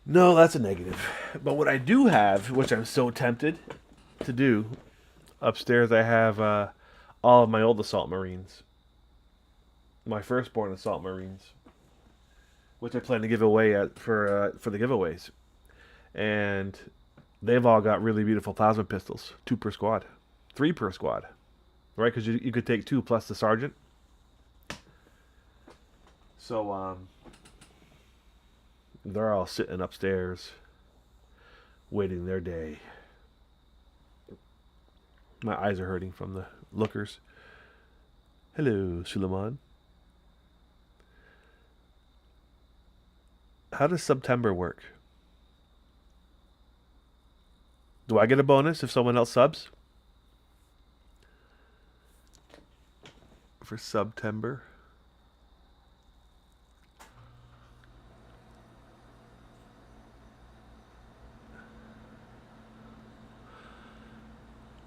No, that's a negative. But what I do have, which I'm so tempted to do, upstairs I have all of my old assault marines. My firstborn assault marines, which I plan to give away for the giveaways, and they've all got really beautiful plasma pistols, 2 per squad, 3 per squad, right? Because you could take 2 plus the sergeant. So they're all sitting upstairs waiting their day. My eyes are hurting from the lookers. Hello, Suleiman. How does September work? Do I get a bonus if someone else subs? For September?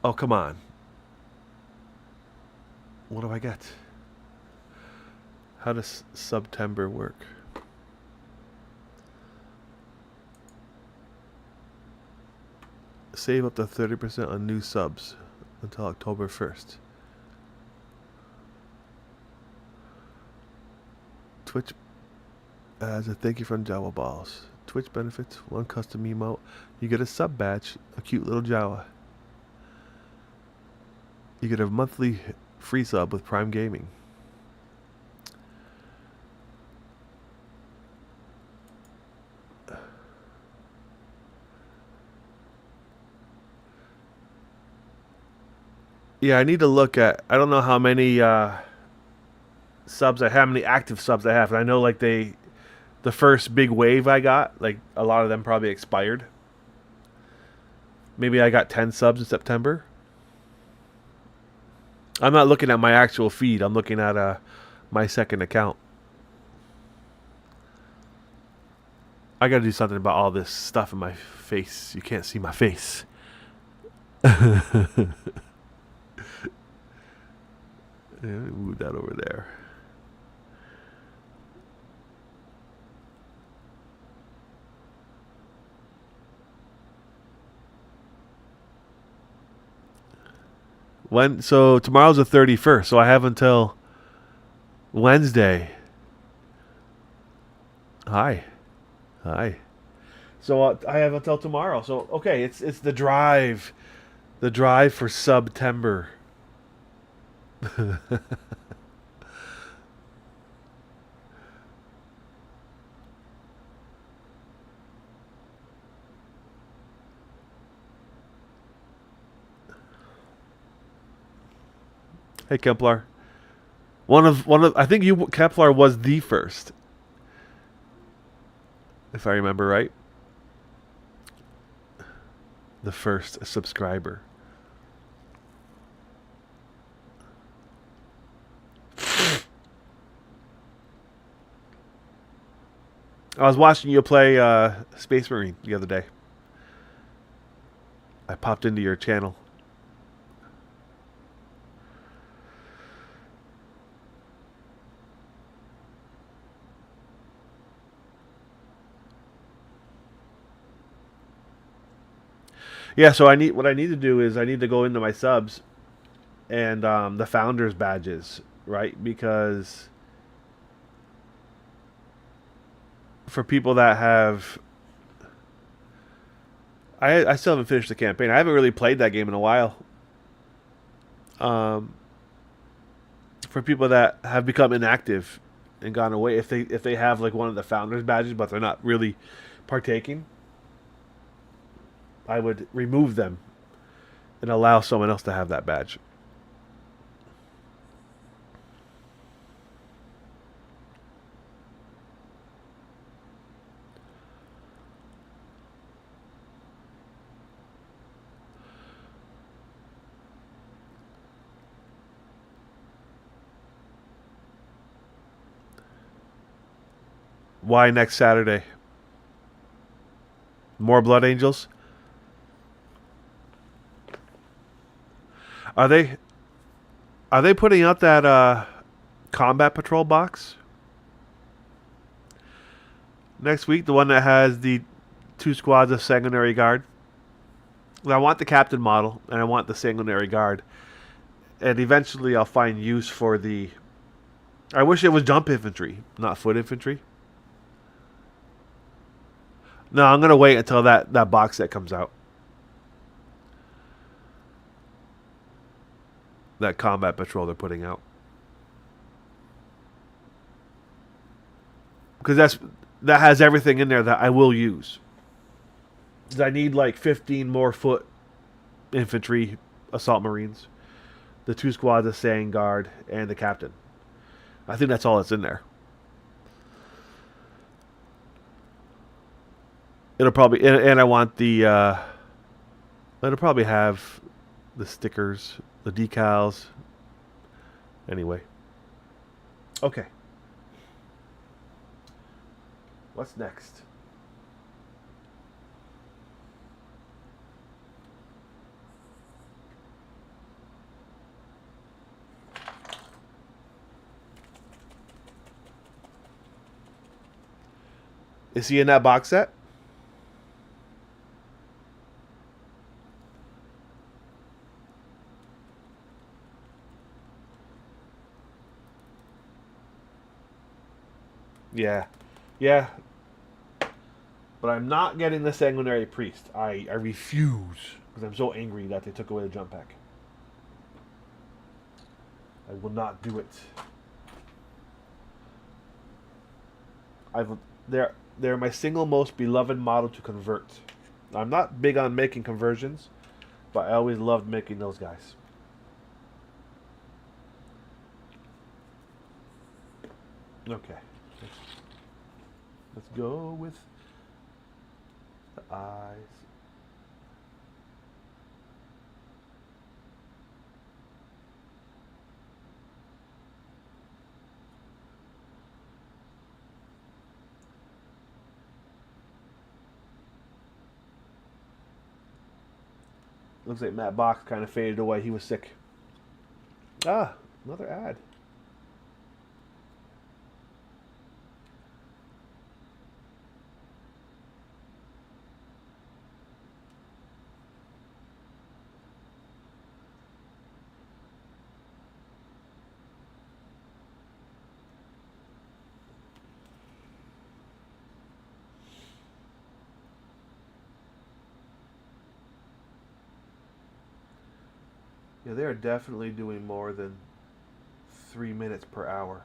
Oh, come on. What do I get? How does September work? Save up to 30% on new subs until October 1st. Twitch as a thank you from Jawaballs. Twitch benefits, one custom emote. You get a sub badge, a cute little Jawa. You get a monthly free sub with Prime Gaming. Yeah, I need to look at. I don't know how many subs I have, how many active subs I have. And I know like the first big wave I got, like a lot of them probably expired. Maybe I got 10 subs in September. I'm not looking at my actual feed. I'm looking at my second account. I gotta do something about all this stuff in my face. You can't see my face. Yeah, move that over there. So tomorrow's the 31st, so I have until Wednesday. Hi. So I have until tomorrow. So okay, it's the drive for September. Hey Kemplar. One of I think you Kepler was the first, if I remember right. The first subscriber. I was watching you play Space Marine the other day. I popped into your channel. Yeah, so what I need to do is I need to go into my subs and the founders badges, right? Because for people that have I still haven't finished the campaign. I haven't really played that game in a while. For people that have become inactive and gone away, if they have like one of the founders badges but they're not really partaking, I would remove them and allow someone else to have that badge. Why next Saturday? More Blood Angels? Are they putting out that combat patrol box next week? The one that has the 2 squads of sanguinary guard. I want the captain model and I want the sanguinary guard, and eventually I'll find use for the. I wish it was jump infantry, not foot infantry. No, I'm gonna wait until that box set comes out. That combat patrol they're putting out. because that has everything in there that I will use. 'Cause I need like 15 more foot infantry assault marines, the 2 squads of Sand Guard, and the captain. I think that's all that's in there. It'll probably and I want the it'll probably have the stickers, the decals. Anyway, okay. What's next? Is he in that box set? Yeah. Yeah. But I'm not getting the Sanguinary Priest. I refuse. Because I'm so angry that they took away the jump pack. I will not do it. They're my single most beloved model to convert. I'm not big on making conversions, but I always loved making those guys. Okay. Let's go with the eyes. Looks like Matt Box kind of faded away. He was sick. Ah, another ad. Yeah, they are definitely doing more than 3 minutes per hour.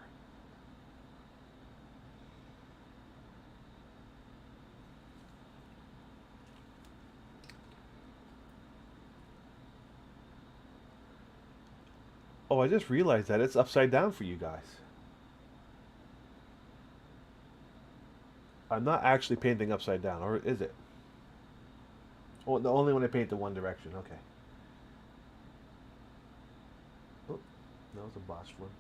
Oh, I just realized that it's upside down for you guys. I'm not actually painting upside down, or is it? Oh, the only when I paint the one direction. Okay. Oh, that was a botched one.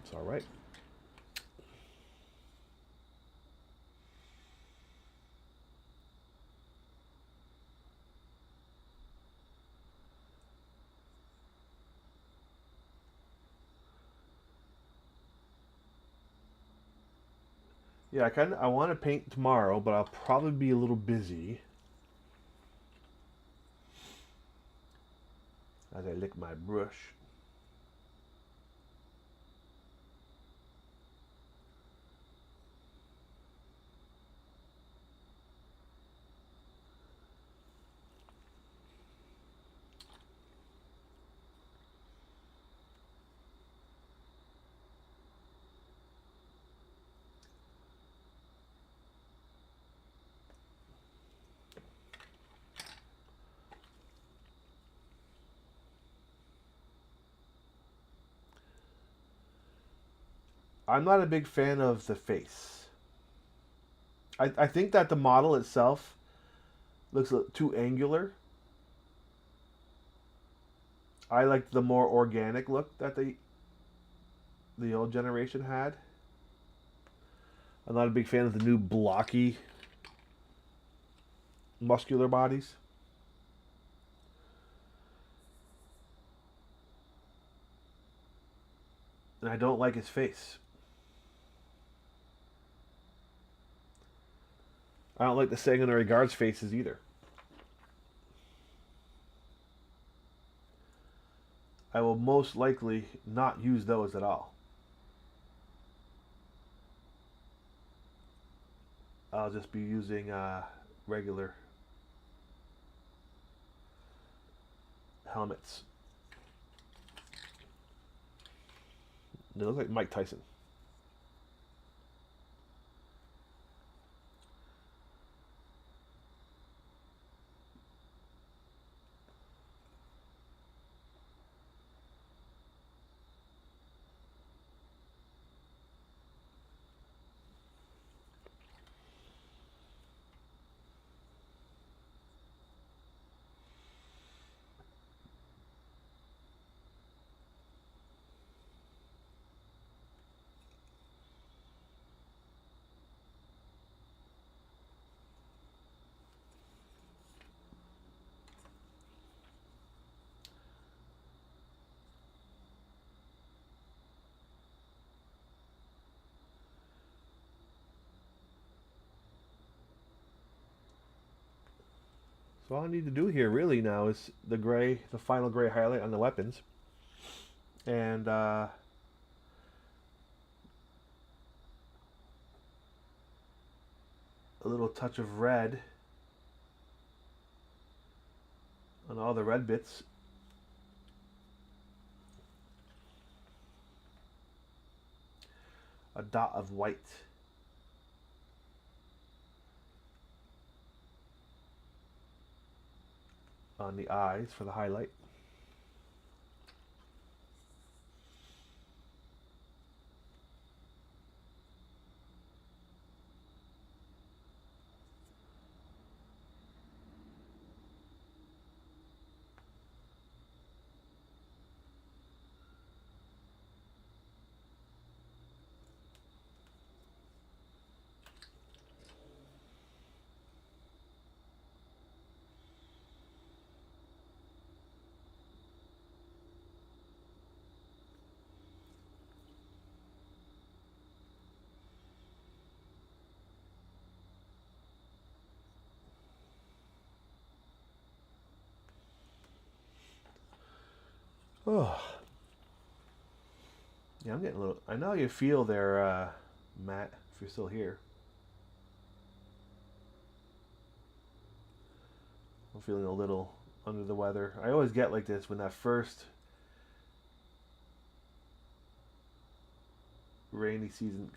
It's all right. Yeah, I want to paint tomorrow, but I'll probably be a little busy as I lick my brush. I'm not a big fan of the face. I think that the model itself looks too angular. I like the more organic look that the old generation had. I'm not a big fan of the new blocky muscular bodies. And I don't like his face. I don't like the sanguinary guards' faces either. I will most likely not use those at all. I'll just be using regular helmets. They look like Mike Tyson. So all I need to do here really now is the gray, the final gray highlight on the weapons, and a little touch of red on all the red bits. A dot of white on the eyes for the highlight. Oh, yeah, I'm getting a little. I know you feel there, Matt, if you're still here. I'm feeling a little under the weather. I always get like this when that first rainy season.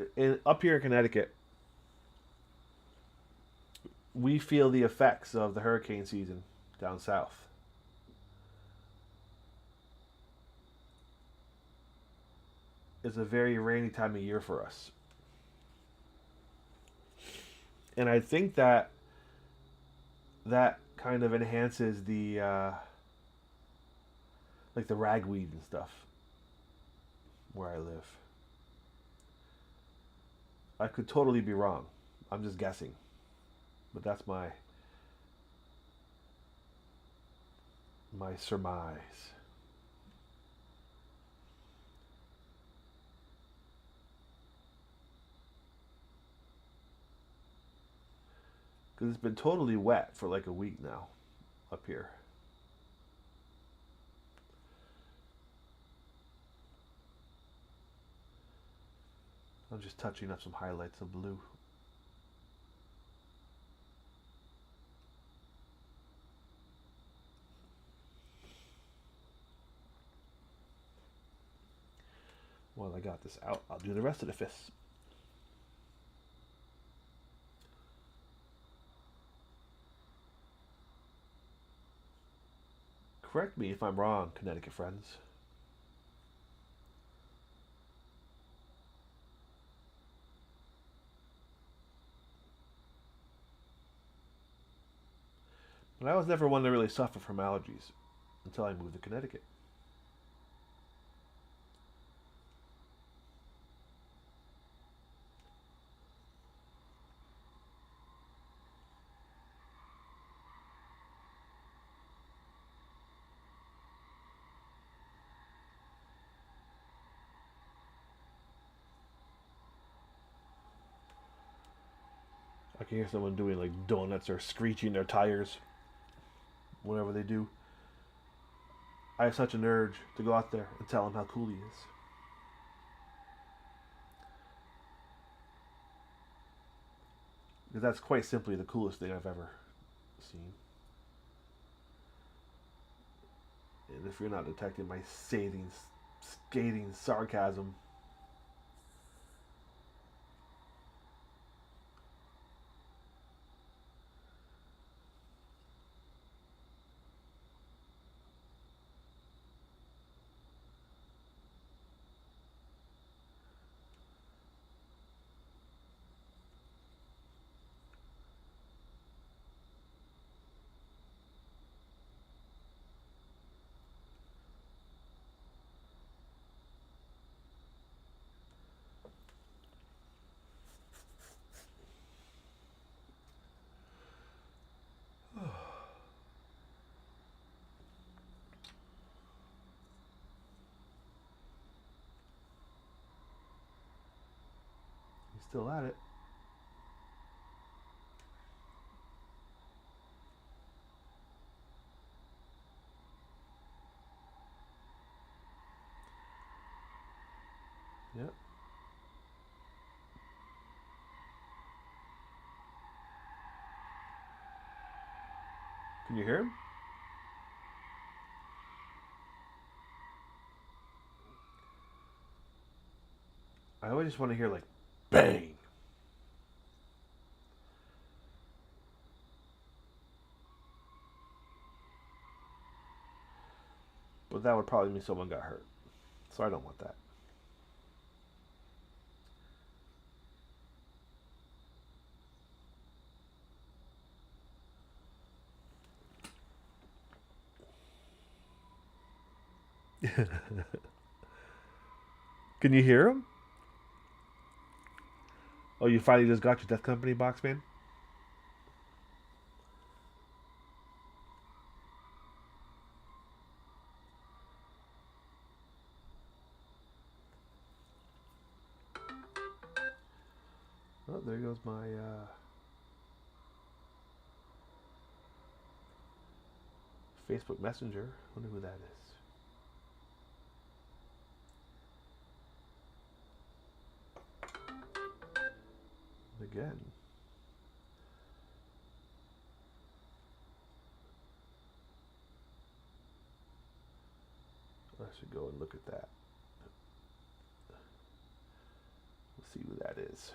Up here in Connecticut, we feel the effects of the hurricane season down south. It's a very rainy time of year for us. And I think that that kind of enhances the like the ragweed and stuff where I live. I could totally be wrong. I'm just guessing. But that's my surmise. Because it's been totally wet for like a week now up here. I'm just touching up some highlights of blue. While I got this out, I'll do the rest of the fists. Correct me if I'm wrong, Connecticut friends. But I was never one to really suffer from allergies until I moved to Connecticut. I can hear someone doing like donuts or screeching their tires, whatever they do. I have such an urge to go out there and tell him how cool he is. Because that's quite simply the coolest thing I've ever seen. And if you're not detecting my scathing sarcasm, Still at it. Yep. Can you hear him? I always just want to hear like bang. But that would probably mean someone got hurt. So I don't want that. Can you hear him? Oh, you finally just got your Death Company box, man? Oh, there goes my Facebook Messenger. Wonder who that is. Again. I should go and look at that. We'll see who that is.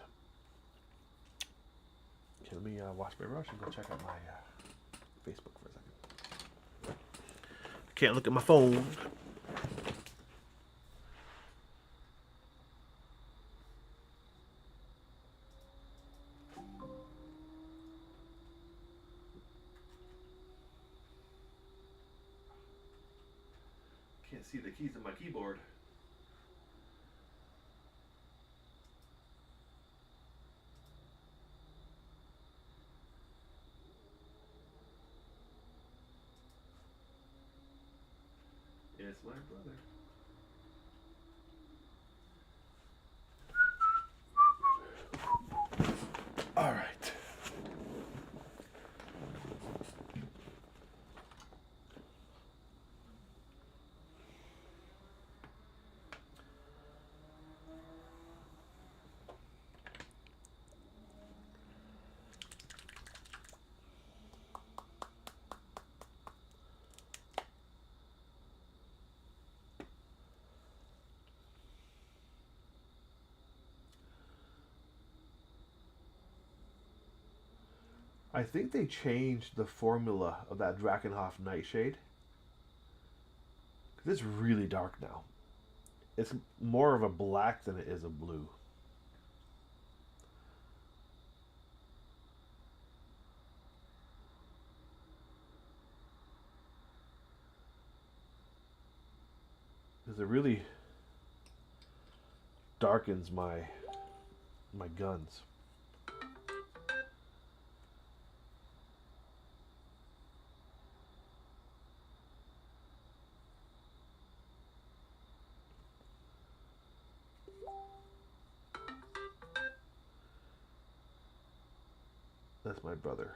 Okay, let me wash my brush and go check out my Facebook for a second. Can't look at my phone. Can't see the keys on my keyboard. It's my brother. All right. I think they changed the formula of that Drakenhof Nightshade. Cause it's really dark now. It's more of a black than it is a blue. Because it really darkens my guns. That's my brother.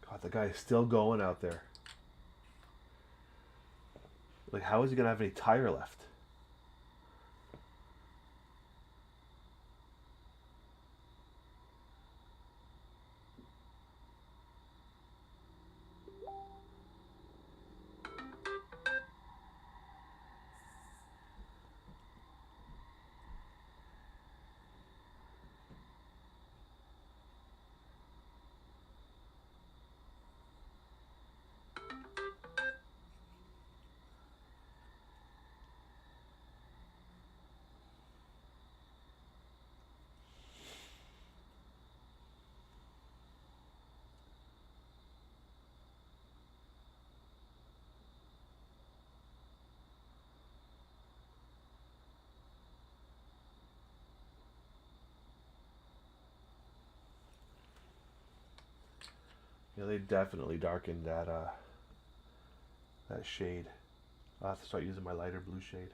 God, the guy is still going out there. Like, how is he gonna have any tire left? Yeah, they definitely darkened that shade. I'll have to start using my lighter blue shade.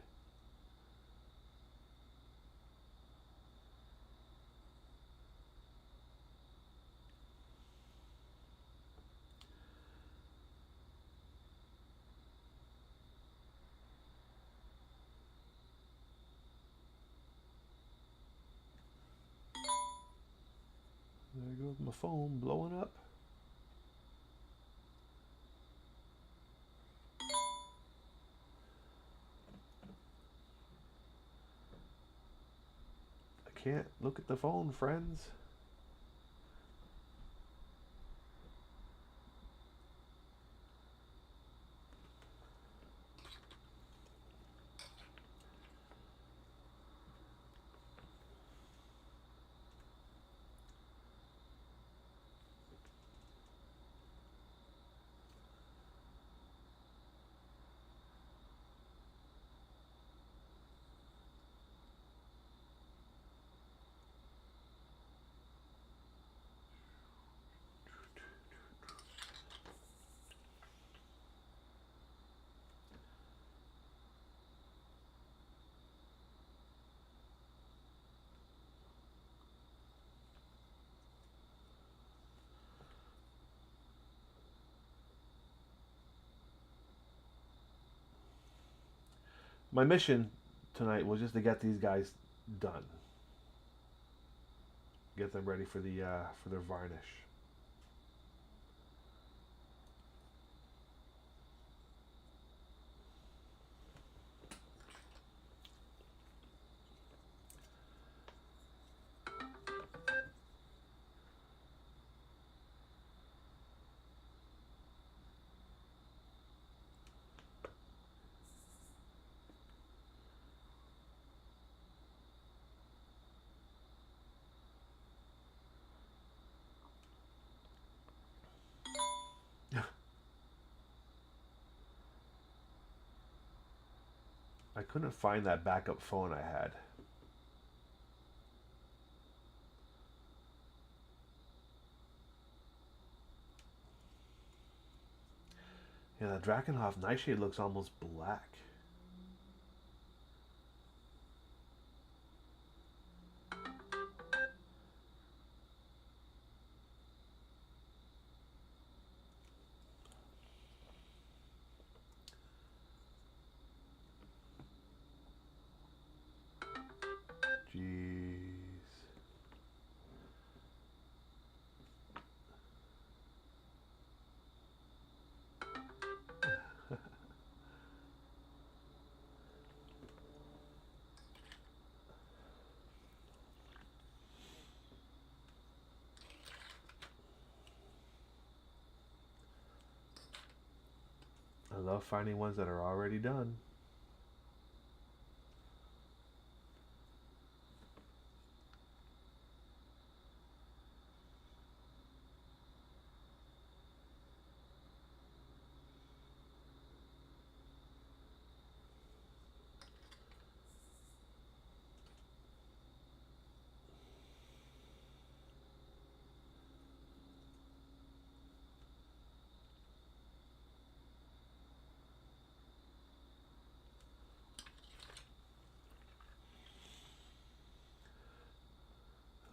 There goes my phone blowing up. I can't look at the phone, friends. My mission tonight was just to get these guys done. Get them ready for their varnish. I couldn't find that backup phone I had. Yeah, the Drakenhof Nightshade looks almost black. Jeez. I love finding ones that are already done.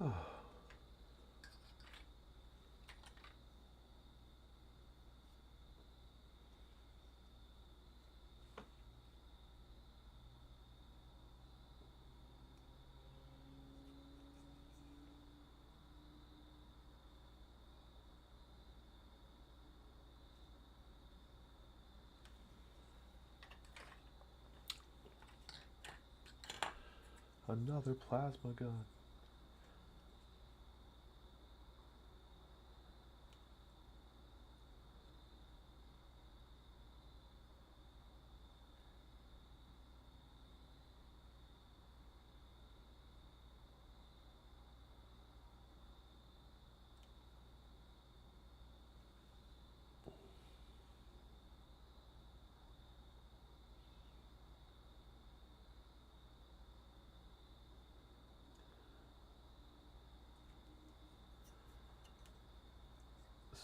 Oh. Another plasma gun.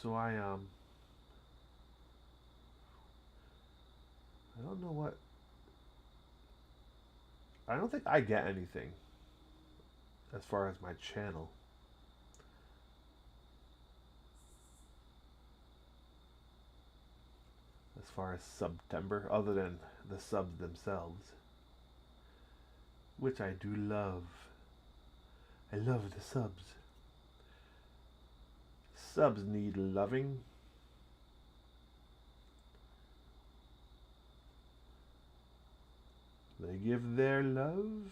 So I don't know what. I don't think I get anything as far as my channel. As far as September, other than the subs themselves, which I do love. I love the subs. Subs need loving. They give their love.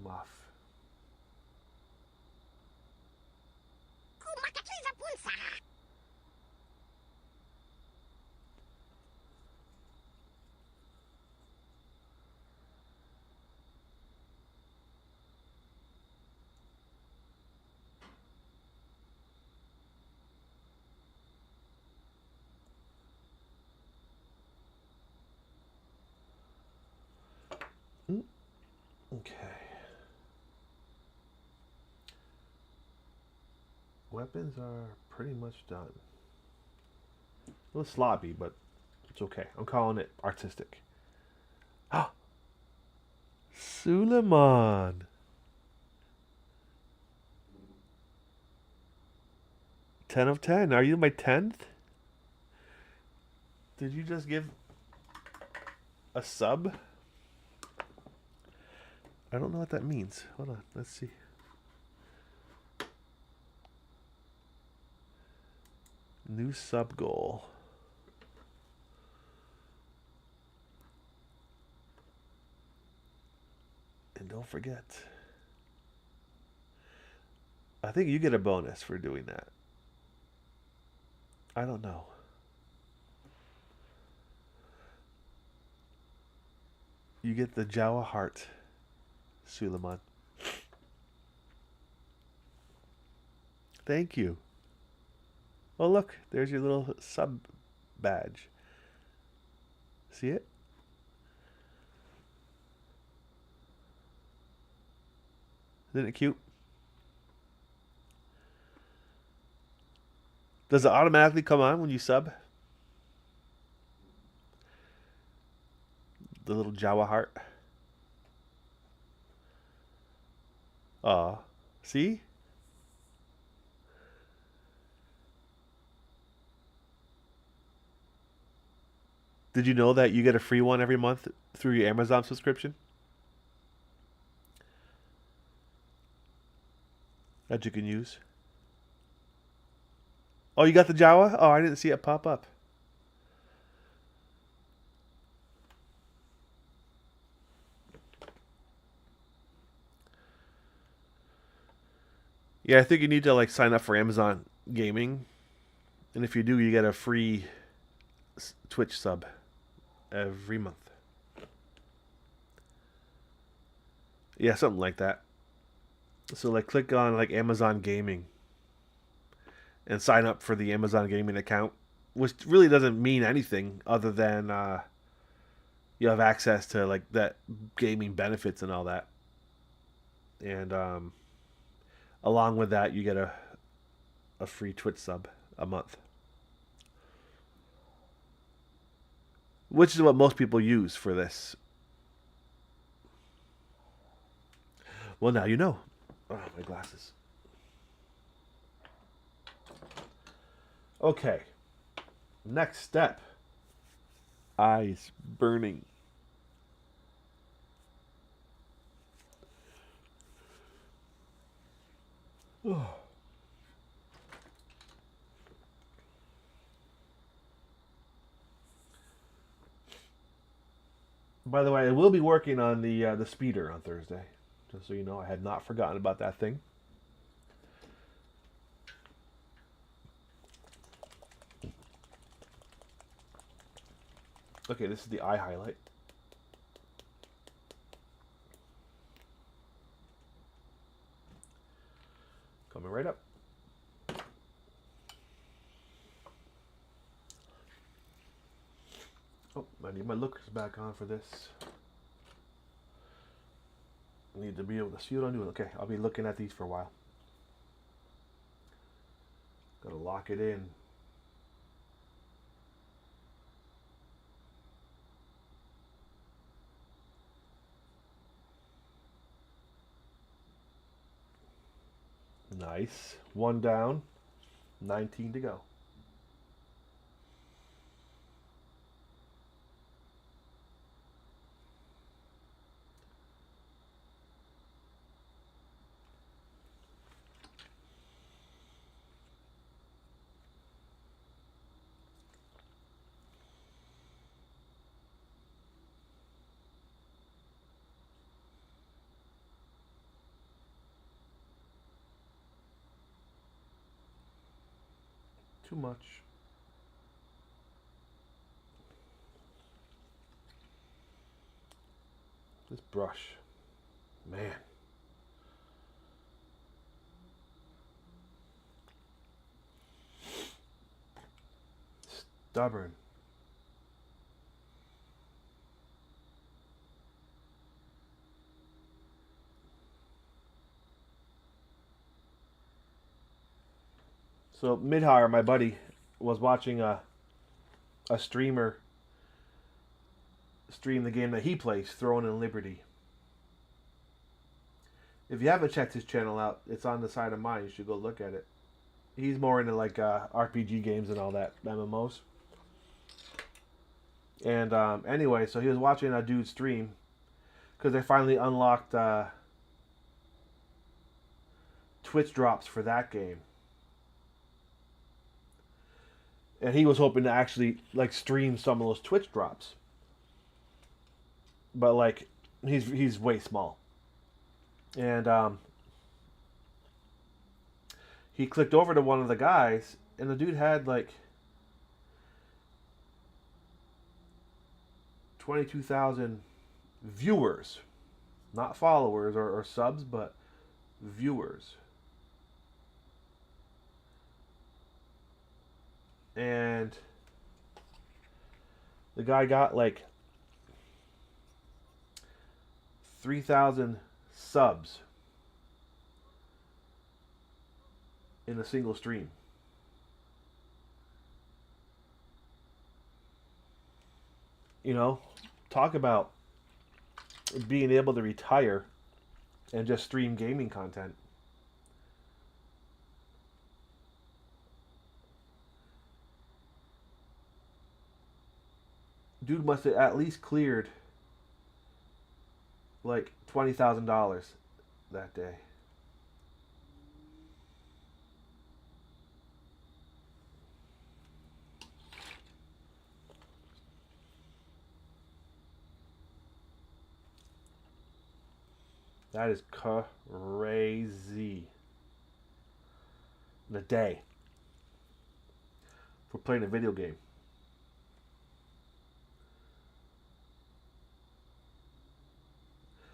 I'm off. Okay. Weapons are pretty much done. A little sloppy, but it's okay. I'm calling it artistic. Ah, Suleiman. 10 of 10. Are you my 10th? Did you just give a sub? I don't know what that means. Hold on. Let's see. New sub goal. And don't forget, I think you get a bonus for doing that. I don't know. You get the Jawa heart, Suleiman. Thank you. Oh, look, there's your little sub badge. See it? Isn't it cute? Does it automatically come on when you sub? The little Jawa heart. Aw. See? Did you know that you get a free one every month through your Amazon subscription? That you can use. Oh, you got the Jawa? Oh, I didn't see it pop up. Yeah, I think you need to like sign up for Amazon Gaming, and if you do, you get a free Twitch sub every month. Yeah, something like that. So like click on like Amazon Gaming and sign up for the Amazon Gaming account, which really doesn't mean anything other than you have access to like that gaming benefits and all that. And Along with that, you get a free Twitch sub a month, which is what most people use for this. Well, now you know. Oh, my glasses. Okay. Next step. Eyes burning. Oh. By the way, I will be working on the speeder on Thursday. Just so you know, I had not forgotten about that thing. Okay, this is the eye highlight. Coming right up. Oh, I need my lookers back on for this. I need to be able to see what I'm doing. Okay, I'll be looking at these for a while. Gotta lock it in. Nice. One down, 19 to go. Too much. This brush, man. Stubborn. So Midhar, my buddy, was watching a streamer stream the game that he plays, Throne and Liberty. If you haven't checked his channel out, it's on the side of mine. You should go look at it. He's more into like RPG games and all that, MMOs. And anyway, so he was watching a dude stream because they finally unlocked Twitch drops for that game. And he was hoping to actually like stream some of those Twitch drops. But like he's way small. And he clicked over to one of the guys and the dude had like 22,000 viewers. Not followers or subs, but viewers. And the guy got like 3,000 subs in a single stream. You know, talk about being able to retire and just stream gaming content. Dude must have at least cleared like $20,000 that day. That is crazy. In a day for playing a video game.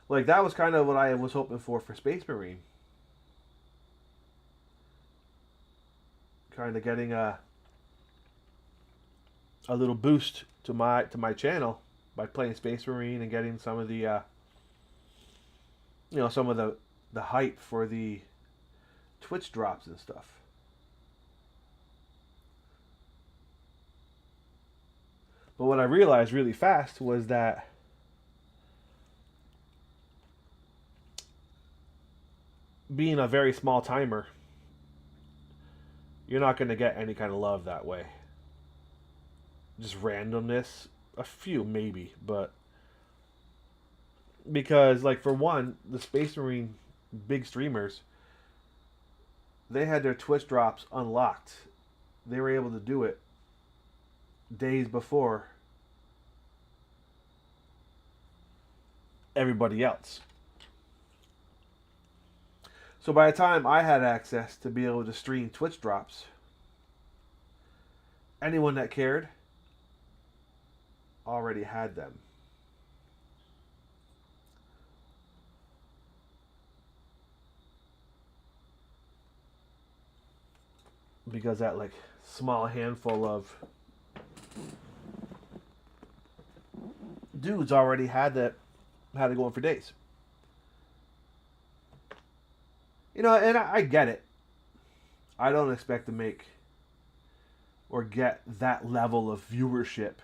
Like that was kind of what I was hoping for Space Marine. Kind of getting a little boost to my channel by playing Space Marine and getting some of the some of the hype for the Twitch drops and stuff. But what I realized really fast was that being a very small timer, you're not going to get any kind of love that way. Just randomness, a few maybe, but because, like, for one, the Space Marine big streamers, they had their Twitch drops unlocked. They were able to do it days before everybody else. So by the time I had access to be able to stream Twitch drops, anyone that cared already had them. Because that, like, small handful of dudes already had it going for days. You know, and I get it. I don't expect to make or get that level of viewership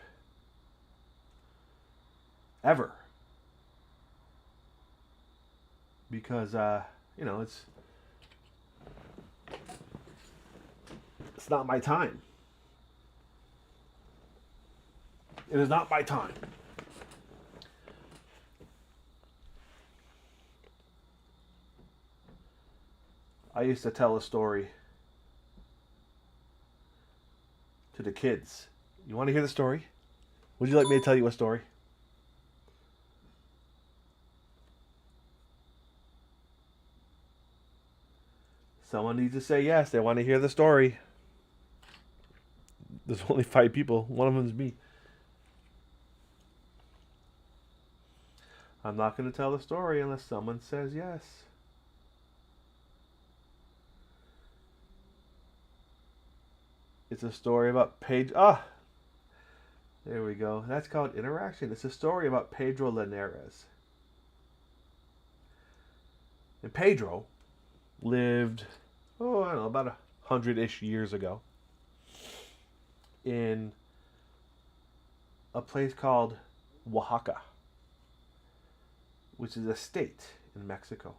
ever. Because, you know, it's not my time. It is not my time. I used to tell a story to the kids. You want to hear the story? Would you like me to tell you a story? Someone needs to say yes. They want to hear the story. There's only 5 people. One of them is me. I'm not going to tell the story unless someone says yes. It's a story about there we go. That's called interaction. It's a story about Pedro Linares. And Pedro lived, I don't know, about 100-ish years ago in a place called Oaxaca, which is a state in Mexico.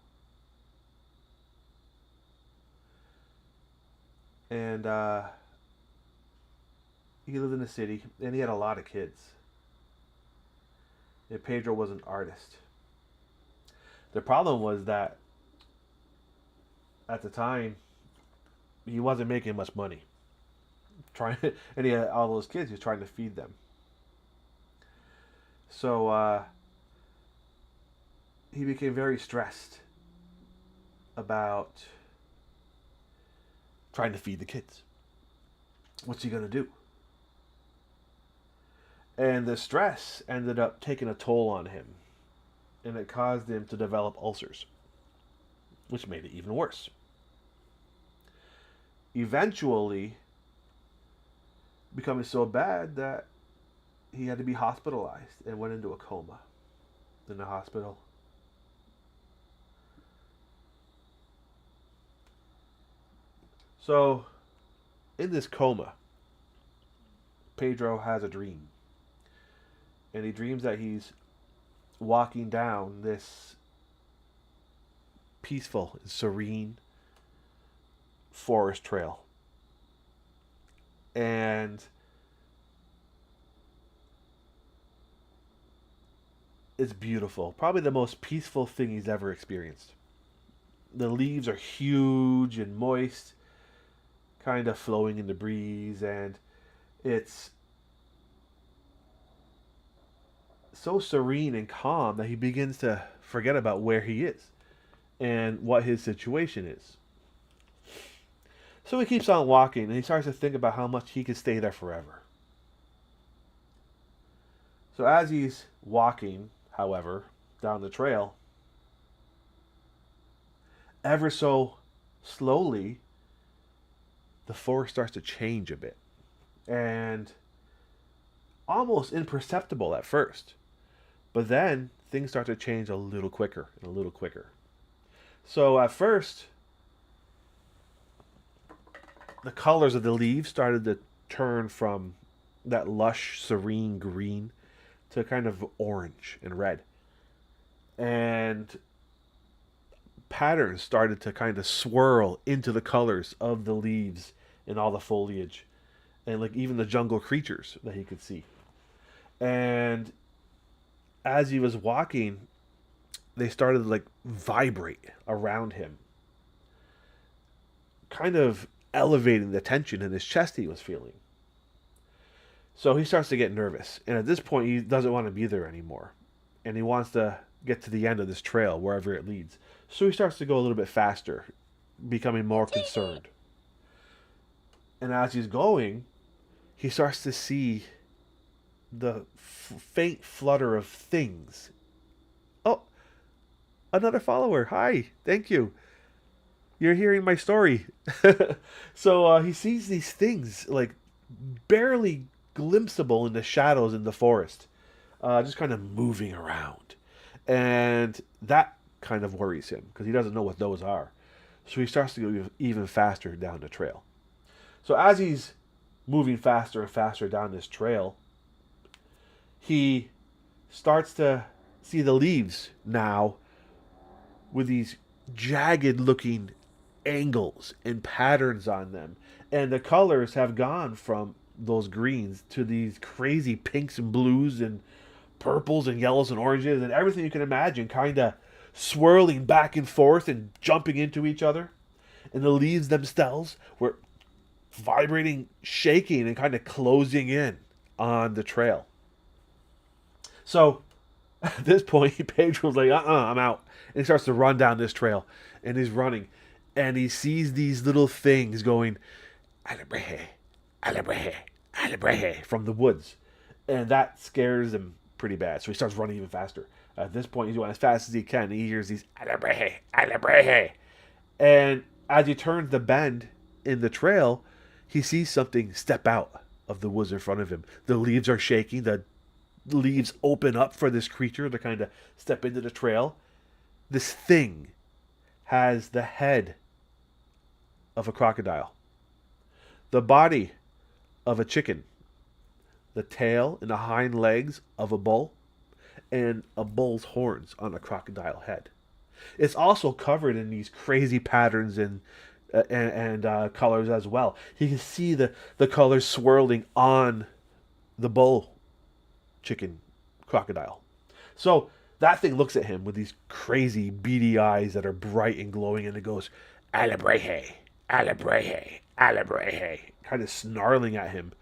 And he lived in a city, and he had a lot of kids. And Pedro was an artist. The problem was that at the time, he wasn't making much money. And he had all those kids. He was trying to feed them. So he became very stressed about trying to feed the kids. What's he gonna do? And the stress ended up taking a toll on him, and it caused him to develop ulcers, which made it even worse. Eventually, becoming so bad that he had to be hospitalized and went into a coma in the hospital. So, in this coma, Pedro has a dream. And he dreams that he's walking down this peaceful, serene forest trail. And it's beautiful. Probably the most peaceful thing he's ever experienced. The leaves are huge and moist, kind of flowing in the breeze, and it's so serene and calm that he begins to forget about where he is and what his situation is. So he keeps on walking, and he starts to think about how much he could stay there forever. So as he's walking, however, down the trail, ever so slowly, the forest starts to change a bit. And almost imperceptible at first. But then things start to change a little quicker and a little quicker. So at first, the colors of the leaves started to turn from that lush, serene green to kind of orange and red. And patterns started to kind of swirl into the colors of the leaves and all the foliage and like even the jungle creatures that he could see. And as he was walking, they started to like vibrate around him, kind of elevating the tension in his chest he was feeling. So he starts to get nervous. And at this point, he doesn't want to be there anymore. And he wants to get to the end of this trail, wherever it leads. So he starts to go a little bit faster, becoming more concerned. And as he's going, he starts to see the faint flutter of things. Oh, another follower. Hi, thank you. You're hearing my story. So he sees these things, like barely glimpsable in the shadows in the forest, just kind of moving around. And that kind of worries him because he doesn't know what those are. So he starts to go even faster down the trail. So as he's moving faster and faster down this trail, he starts to see the leaves now with these jagged looking angles and patterns on them. And the colors have gone from those greens to these crazy pinks and blues and purples and yellows and oranges and everything you can imagine, kind of swirling back and forth and jumping into each other. And the leaves themselves were vibrating, shaking, and kind of closing in on the trail. So at this point, Pedro's like, I'm out. And he starts to run down this trail. And he's running. And he sees these little things going, Alebreje, Alebreje, Alebreje, from the woods. And that scares him pretty bad. So he starts running even faster. At this point, he's going as fast as he can. And he hears these Alebreje, Alebreje. And as he turns the bend in the trail, he sees something step out of the woods in front of him. The leaves are shaking. The leaves open up for this creature to kind of step into the trail. This thing has the head of a crocodile, the body of a chicken, the tail and the hind legs of a bull, and a bull's horns on a crocodile head. It's also covered in these crazy patterns and colors as well. You can see the colors swirling on the bull chicken crocodile. So that thing looks at him with these crazy beady eyes that are bright and glowing, and it goes, Alebreje, Alebreje, Alebreje, kind of snarling at him.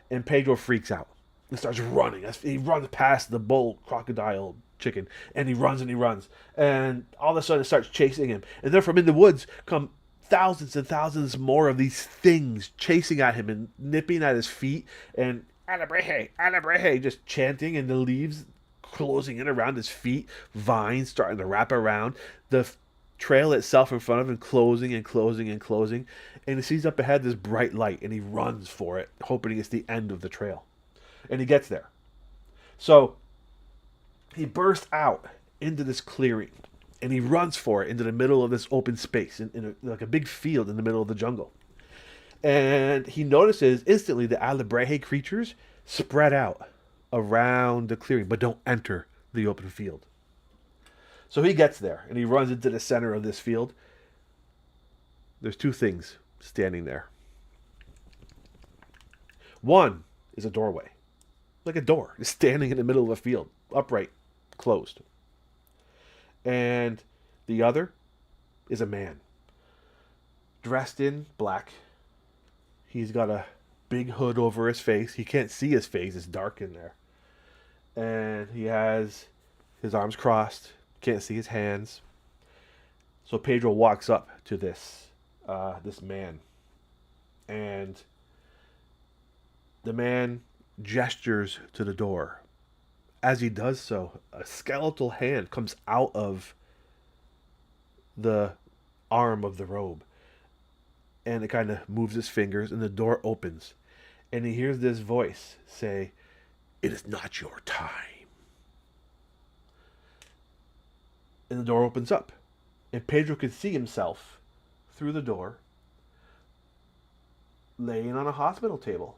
And Pedro freaks out and starts running. He runs past the bull crocodile chicken, and he runs and he runs. And all of a sudden it starts chasing him. And then from in the woods come thousands and thousands more of these things chasing at him and nipping at his feet. And Alebreje, Alebreje, just chanting, and the leaves closing in around his feet, vines starting to wrap around the trail itself in front of him, closing and closing and closing. And he sees up ahead this bright light, and he runs for it, hoping it's the end of the trail. And he gets there. So he bursts out into this clearing, and he runs for it into the middle of this open space, like a big field in the middle of the jungle. And he notices instantly the Alebreje creatures spread out around the clearing, but don't enter the open field. So he gets there, and he runs into the center of this field. There's two things standing there. One is a doorway, like a door, just standing in the middle of a field, upright, closed. And the other is a man, dressed in black. He's got a big hood over his face. He can't see his face. It's dark in there. And he has his arms crossed. Can't see his hands. So Pedro walks up to this man. And the man gestures to the door. As he does so, a skeletal hand comes out of the arm of the robe. And it kind of moves his fingers, and the door opens. And he hears this voice say, "It is not your time." And the door opens up. And Pedro can see himself through the door laying on a hospital table.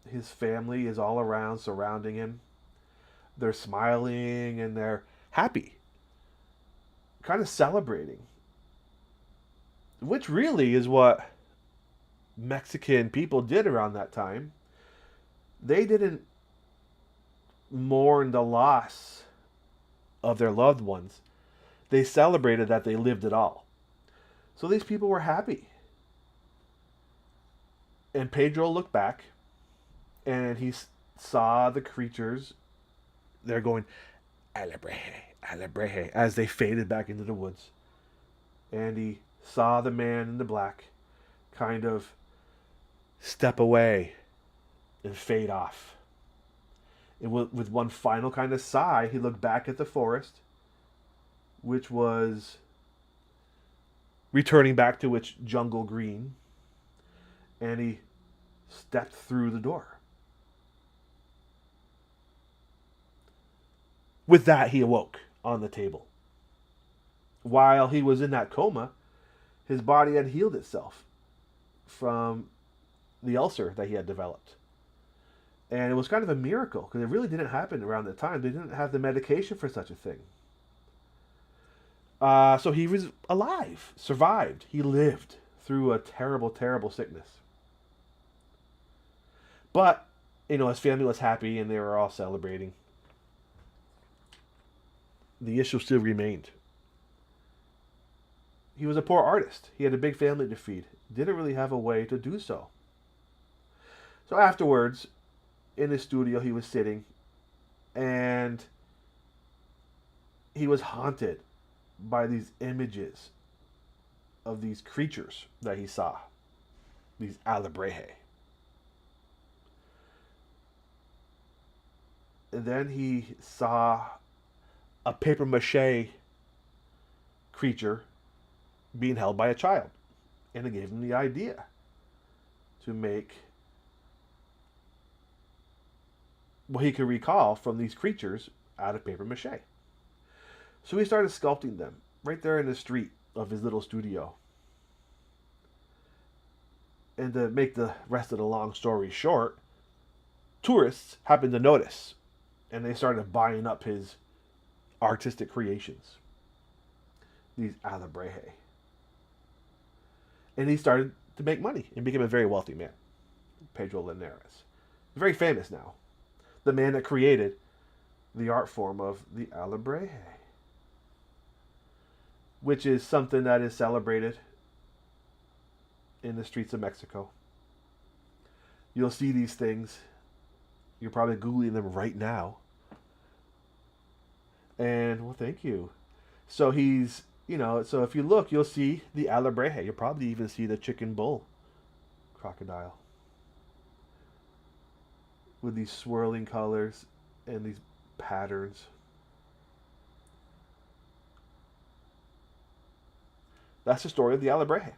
His family is all around, surrounding him. They're smiling and they're happy, kind of celebrating, which really is what Mexican people did around that time. They didn't mourn the loss of their loved ones, they celebrated that they lived it all. So these people were happy. And Pedro looked back and he saw the creatures. They're going, Alebreje, Alebreje, as they faded back into the woods. And he saw the man in the black kind of step away and fade off. And with one final kind of sigh, he looked back at the forest, which was returning back to its jungle green, and he stepped through the door. With that, he awoke on the table. While he was in that coma, his body had healed itself from the ulcer that he had developed. And it was kind of a miracle because it really didn't happen around the time. They didn't have the medication for such a thing. So he was alive, survived. He lived through a terrible, terrible sickness. But, his family was happy and they were all celebrating. The issue still remained. He was a poor artist. He had a big family to feed. Didn't really have a way to do so. So afterwards, in his studio, he was sitting and he was haunted by these images of these creatures that he saw, these Alebreje. And then he saw a paper mache creature being held by a child. And it gave him the idea to make what he could recall from these creatures out of paper mache. So he started sculpting them right there in the street of his little studio. And to make the rest of the long story short, tourists happened to notice and they started buying up his artistic creations, these Alebreje. And he started to make money and became a very wealthy man, Pedro Linares. Very famous now. The man that created the art form of the Alebreje, which is something that is celebrated in the streets of Mexico. You'll see these things. You're probably Googling them right now. And, well, thank you. So he's, so if you look, you'll see the Alebreje. You'll probably even see the chicken bull crocodile with these swirling colors and these patterns. That's the story of the Alebreje.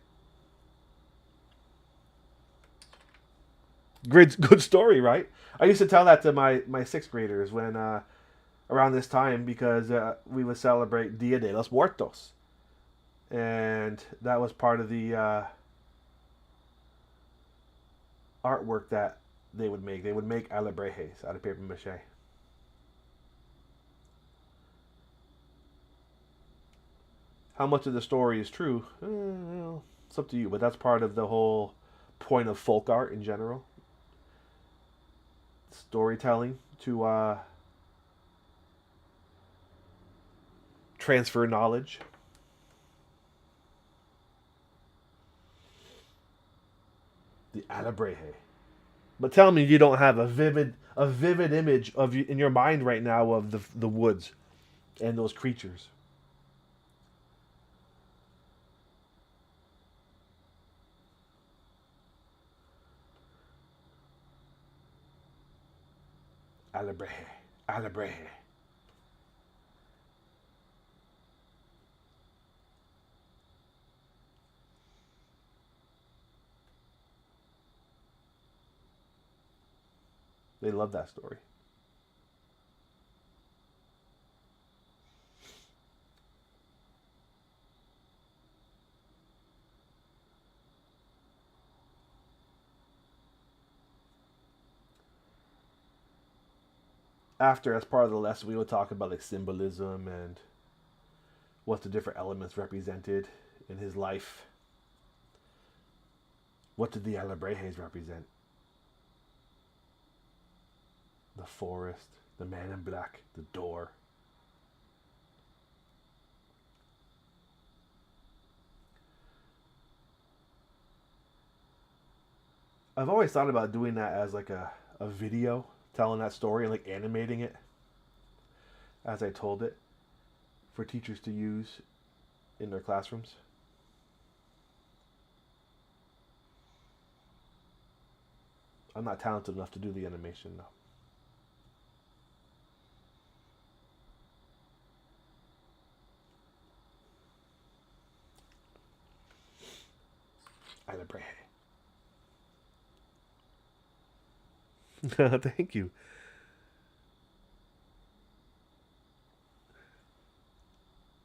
Good story, right? I used to tell that to my sixth graders when around this time because we would celebrate Dia de los Muertos, and that was part of the artwork that they would make. They would make Alebrejes out of paper mache. How much of the story is true? Well, it's up to you, but that's part of the whole point of folk art in general. Storytelling to transfer knowledge. The Alebreje. But tell me you don't have a vivid image of you in your mind right now of the woods and those creatures. Alebreje, Alebreje. They love that story. after, as part of the lesson, we would talk about like symbolism and what the different elements represented in his life. What did the Alabrejes represent? The forest, the man in black, the door. I've always thought about doing that as like a video, telling that story and like animating it as I told it for teachers to use in their classrooms. I'm not talented enough to do the animation though. Thank you.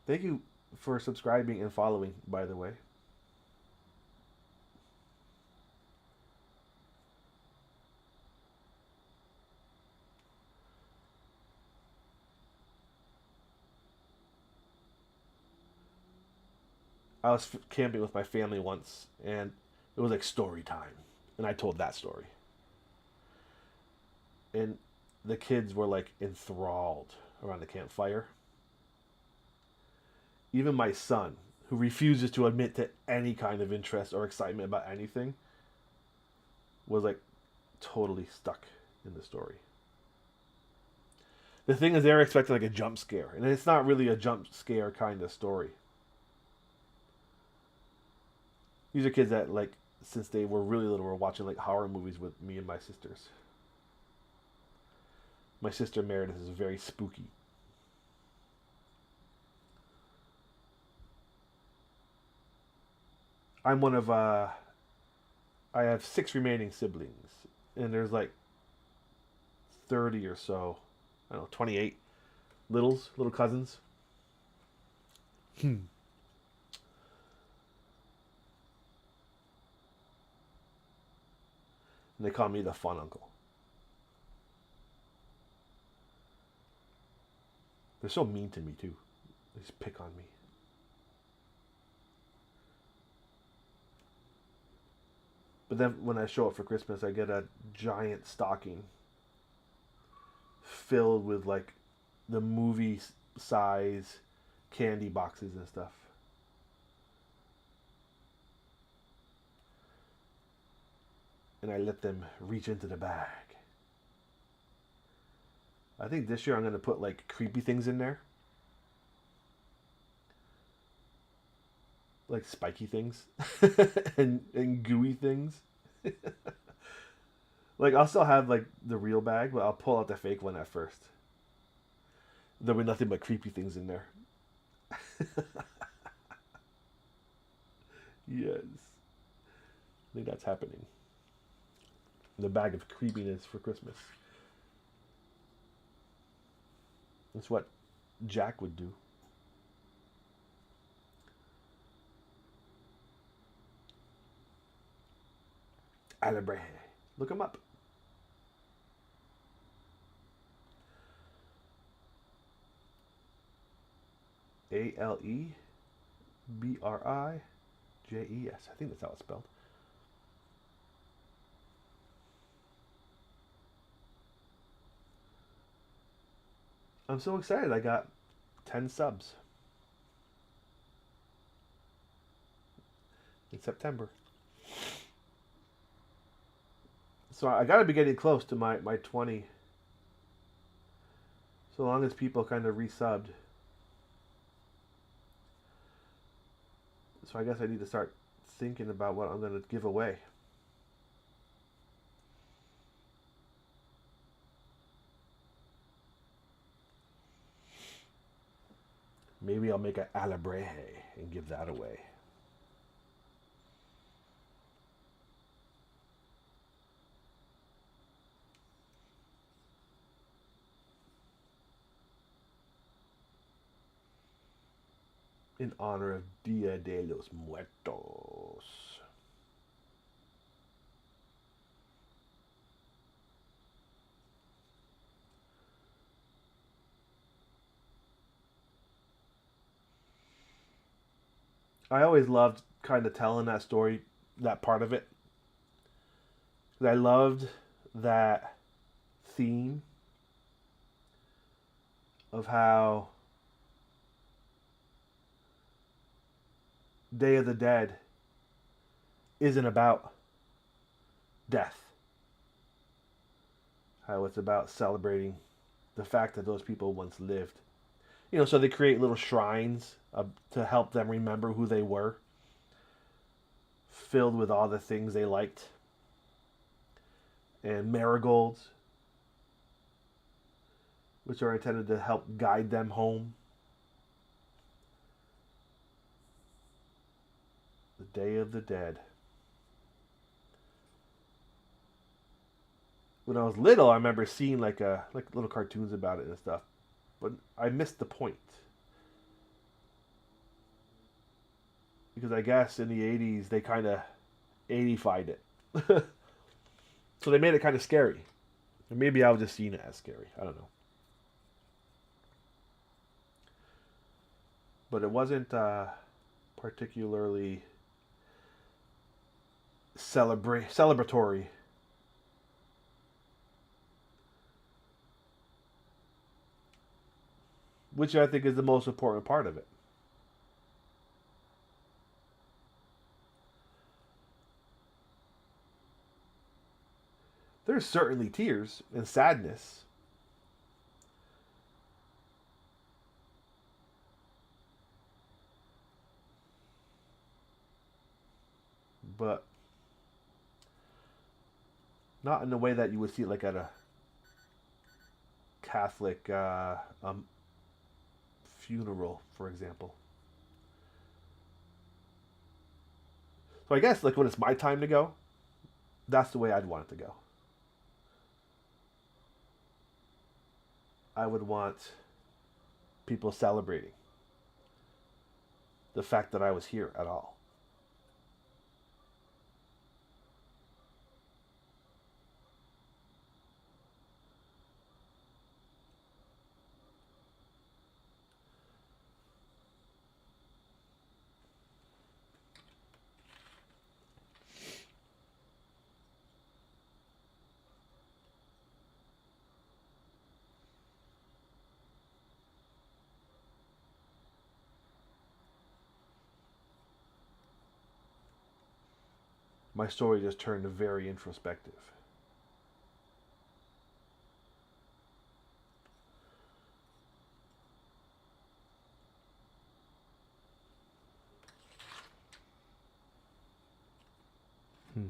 Thank you for subscribing and following, by the way. I was camping with my family once, and it was like story time, and I told that story, and the kids were like enthralled around the campfire. Even my son, who refuses to admit to any kind of interest or excitement about anything, was like totally stuck in the story. The thing is, they're expecting like a jump scare, and it's not really a jump scare kind of story. These are kids that like since they were really little were watching like horror movies with me and my sisters. My sister Meredith is very spooky. I'm one of I have 6 remaining siblings, and there's like 30 or so, I don't know, 28 little cousins. And they call me the fun uncle. They're so mean to me too. They just pick on me. But then when I show up for Christmas, I get a giant stocking filled with like the movie size candy boxes and stuff. And I let them reach into the bag. I think this year I'm going to put like creepy things in there. Like spiky things and gooey things. Like I'll still have like the real bag, but I'll pull out the fake one at first. There'll be nothing but creepy things in there. Yes. I think that's happening. The bag of creepiness for Christmas. That's what Jack would do. Alabreje. Look him up. Alebrijes. I think that's how it's spelled. I'm so excited. I got 10 subs in September. So I got to be getting close to my 20. So long as people kind of resubbed. So I guess I need to start thinking about what I'm going to give away. Maybe I'll make an Alabreje and give that away. In honor of Dia de los Muertos. I always loved kind of telling that story, that part of it. I loved that theme of how Day of the Dead isn't about death. How it's about celebrating the fact that those people once lived. You know, so they create little shrines to help them remember who they were, filled with all the things they liked, and marigolds, which are intended to help guide them home. The Day of the Dead. When I was little, I remember seeing like little cartoons about it and stuff, but I missed the point because I guess in the '80s they kind of '80fied it, so they made it kind of scary. Or maybe I was just seeing it as scary. I don't know, but it wasn't particularly celebratory. Which I think is the most important part of it. There's certainly tears and sadness, but not in the way that you would see it like at a Catholic funeral, for example. So I guess like when it's my time to go, that's the way I'd want it to go. I would want people celebrating the fact that I was here at all. My story just turned very introspective. Hmm.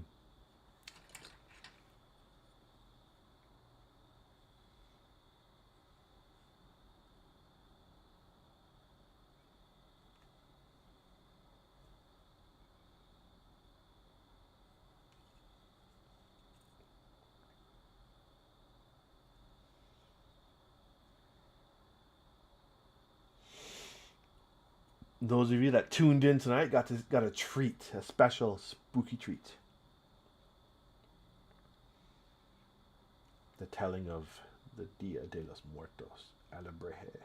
Those of you that tuned in tonight got a treat, a special spooky treat. The telling of the Dia de los Muertos, Alebreje.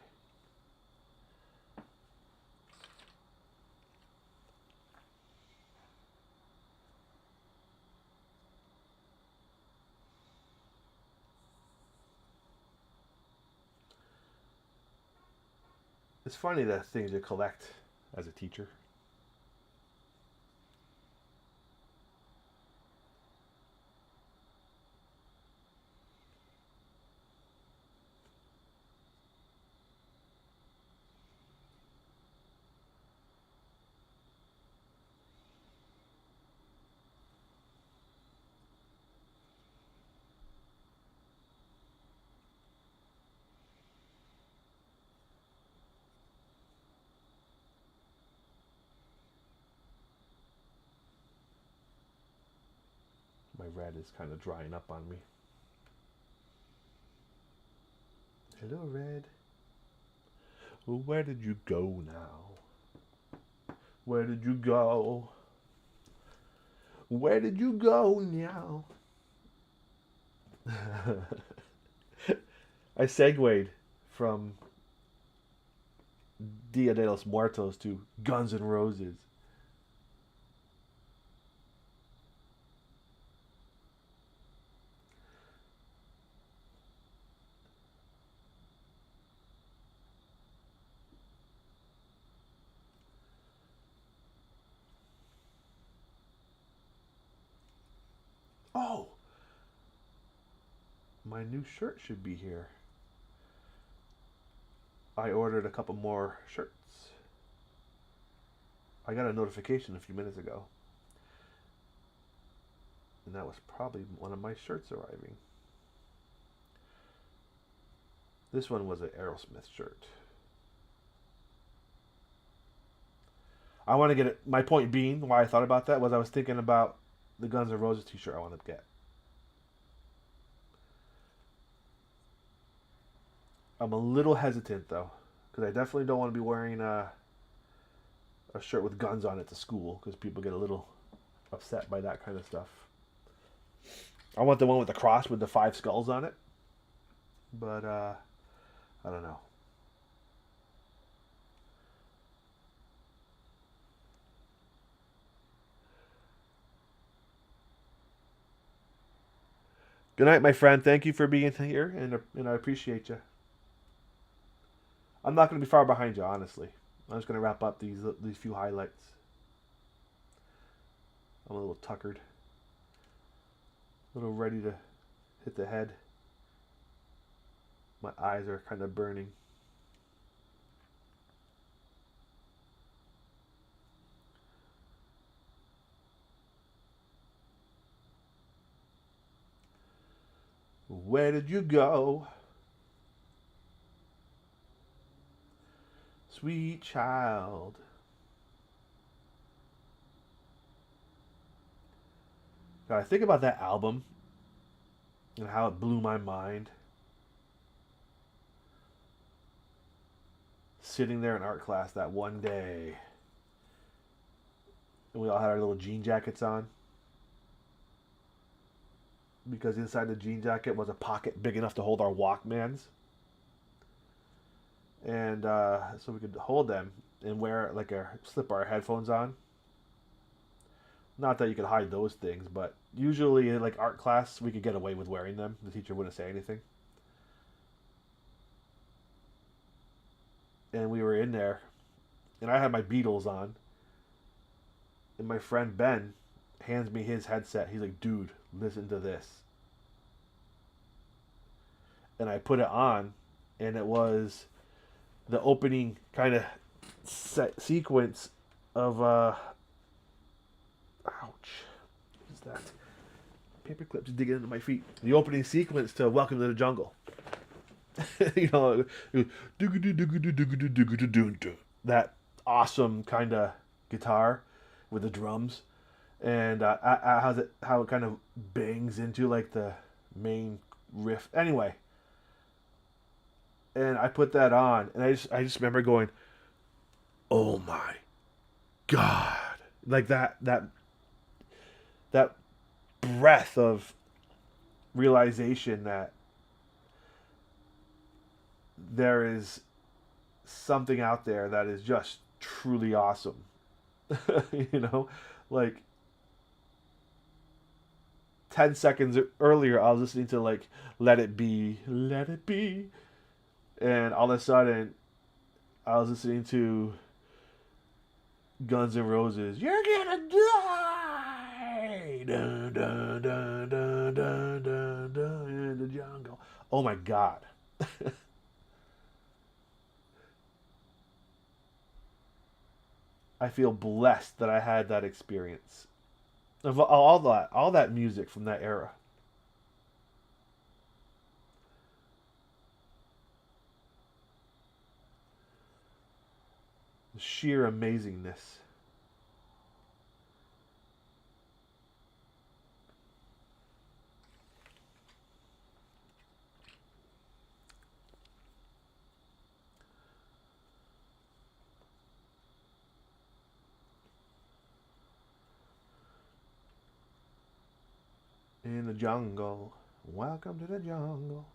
It's funny the things you collect as a teacher. My red is kind of drying up on me. Hello, Red. Where did you go now? Where did you go? Where did you go now? I segued from Dia de los Muertos to Guns N' Roses. Oh, my new shirt should be here. I ordered a couple more shirts. I got a notification a few minutes ago. And that was probably one of my shirts arriving. This one was an Aerosmith shirt. I want to get it. My point being, why I thought about that was I was thinking about the Guns N' Roses t-shirt I want to get. I'm a little hesitant though, because I definitely don't want to be wearing a shirt with guns on it to school, because people get a little upset by that kind of stuff. I want the one with the cross with the 5 skulls on it, but I don't know. Good night, my friend. Thank you for being here, and I appreciate you. I'm not going to be far behind you, honestly. I'm just going to wrap up these few highlights. I'm a little tuckered, a little ready to hit the head. My eyes are kind of burning. Where did you go, sweet child? God, I think about that album and how it blew my mind. Sitting there in art class that one day, and we all had our little jean jackets on, because inside the jean jacket was a pocket big enough to hold our Walkmans, and so we could hold them and wear like slip our headphones on. Not that you could hide those things, but usually in like art class we could get away with wearing them. The teacher wouldn't say anything. And we were in there, and I had my Beatles on, and my friend Ben hands me his headset. He's like, "Dude, listen to this." And I put it on, and it was the opening kind of sequence of ouch, what is that? Paper clips digging into my feet. The opening sequence to Welcome to the Jungle. You know, that awesome kind of guitar with the drums, and how it kind of bangs into like the main riff. Anyway, and I put that on, and I just remember going, "Oh my god!" Like that breath of realization that there is something out there that is just truly awesome. You know, like 10 seconds earlier I was listening to like Let It Be, Let It Be, and all of a sudden I was listening to Guns N' Roses. You're gonna die, dun, dun, dun, dun, dun, dun, dun, in the jungle. Oh my god. I feel blessed that I had that experience of all that music from that era. The sheer amazingness. In the jungle. Welcome to the jungle.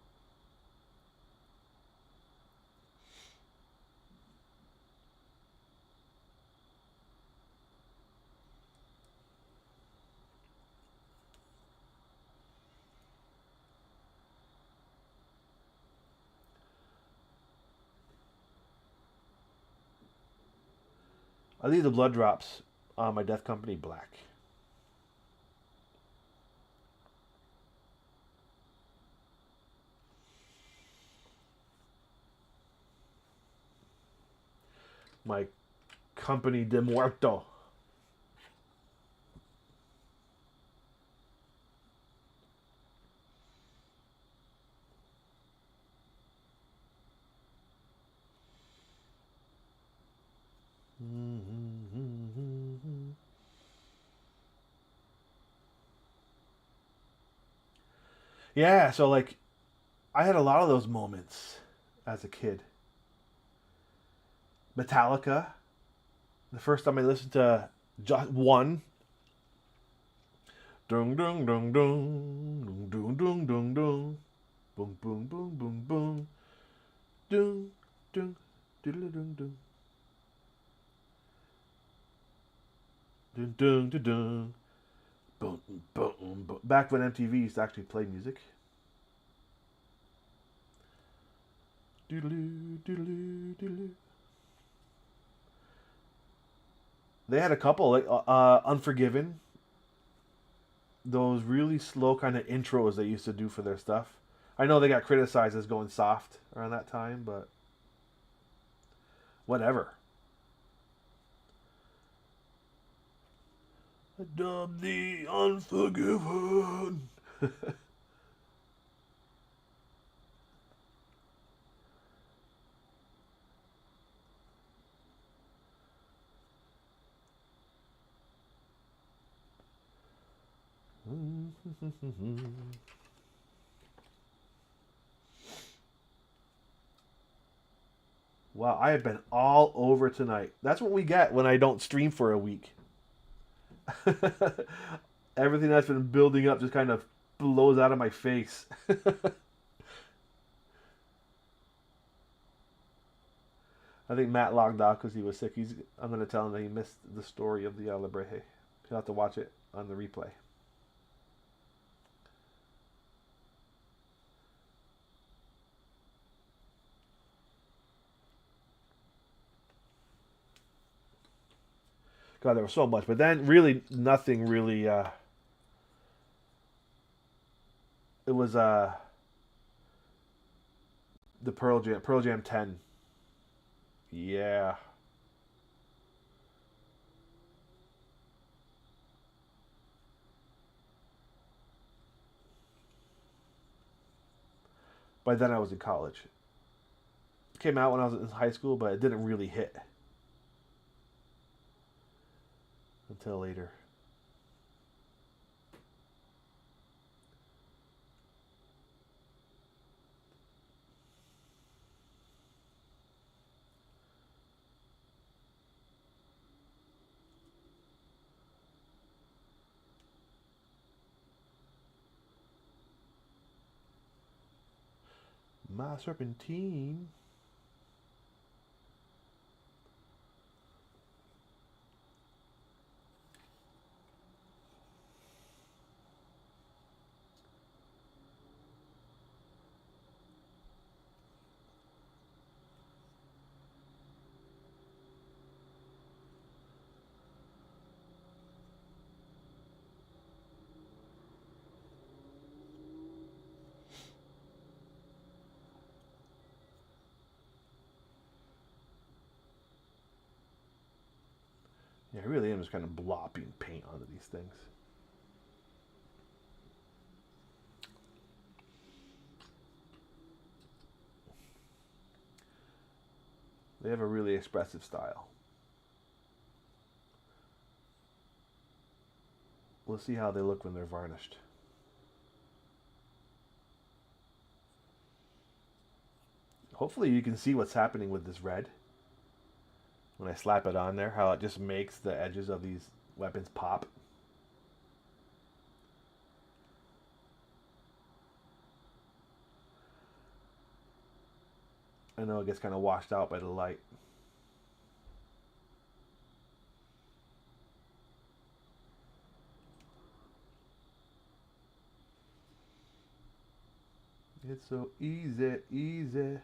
I leave the blood drops on my Death Company black. My company de muerto. Yeah, so like I had a lot of those moments as a kid. Metallica, the first time I listened to just one, dung dung dung dung dung dung dung dung, boom boom boom boom boom, dung dung dung dung dung dung dung dung dung, boom boom boom. Back when MTV used to actually play music. Doodaloo doodaloo doodaloo. They had a couple like Unforgiven, those really slow kind of intros they used to do for their stuff. I know they got criticized as going soft around that time, but whatever. I dub the Unforgiven. Wow, I have been all over tonight. That's what we get when I don't stream for a week. Everything that's been building up just kind of blows out of my face. I think Matt logged out because he was sick. I'm going to tell him that he missed the story of the Libreje. He'll have to watch it on the replay. God, there was so much, but then really nothing really. It was the Pearl Jam 10. Yeah. By then I was in college. It came out when I was in high school, but it didn't really hit until later. My Serpentine. Yeah, I really am just kind of blopping paint onto these things. They have a really expressive style. We'll see how they look when they're varnished. Hopefully you can see what's happening with this red. When I slap it on there, how it just makes the edges of these weapons pop. I know it gets kind of washed out by the light. It's so easy, easy.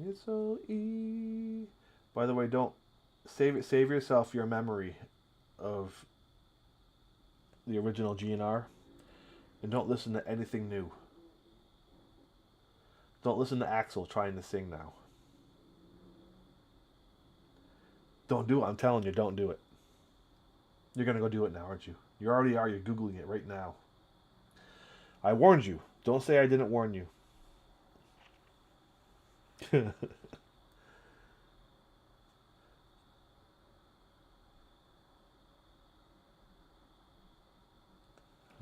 It's so easy. By the way, don't save yourself your memory of the original GNR, and don't listen to anything new. Don't listen to Axel trying to sing now. Don't do it. I'm telling you, don't do it. You're going to go do it now, aren't you? You already are. You're Googling it right now. I warned you. Don't say I didn't warn you.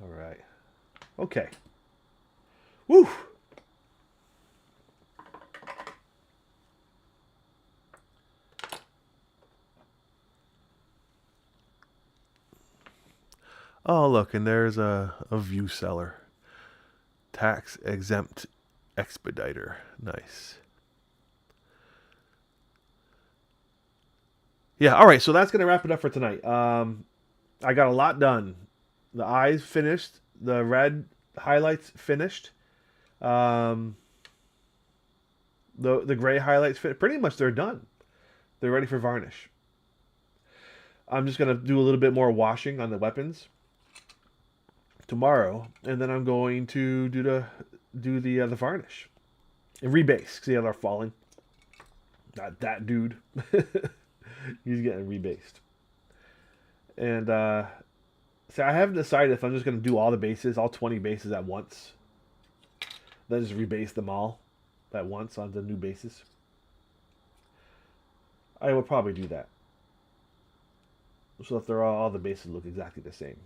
All right. Okay. Woo! Oh, look, and there's a view seller. Tax exempt expediter. Nice. Yeah, all right, so that's going to wrap it up for tonight. I got a lot done. The eyes finished. The red highlights finished. Um, the gray highlights fit. Pretty much they're done. They're ready for varnish. I'm just going to do a little bit more washing on the weapons tomorrow, and then I'm going to do the varnish and rebase. See how they're falling? Not that dude. He's getting rebased. And see, I haven't decided if I'm just going to do all the bases, all 20 bases at once. Then just rebase them all at once on the new bases. I will probably do that. So that they're all the bases look exactly the same.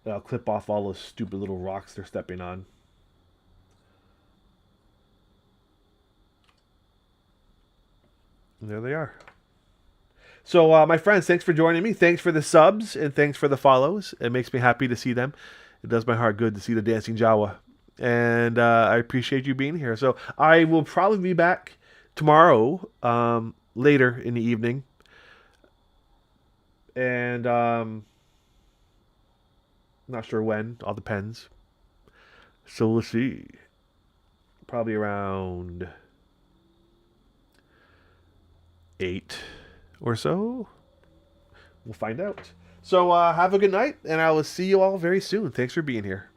And I'll clip off all those stupid little rocks they're stepping on. And there they are. So, my friends, thanks for joining me. Thanks for the subs and thanks for the follows. It makes me happy to see them. It does my heart good to see the dancing Jawa. And I appreciate you being here. So, I will probably be back tomorrow, later in the evening. And not sure when. All depends. So, we'll see. Probably around 8 or so. We'll find out. So have a good night, and I will see you all very soon. Thanks for being here.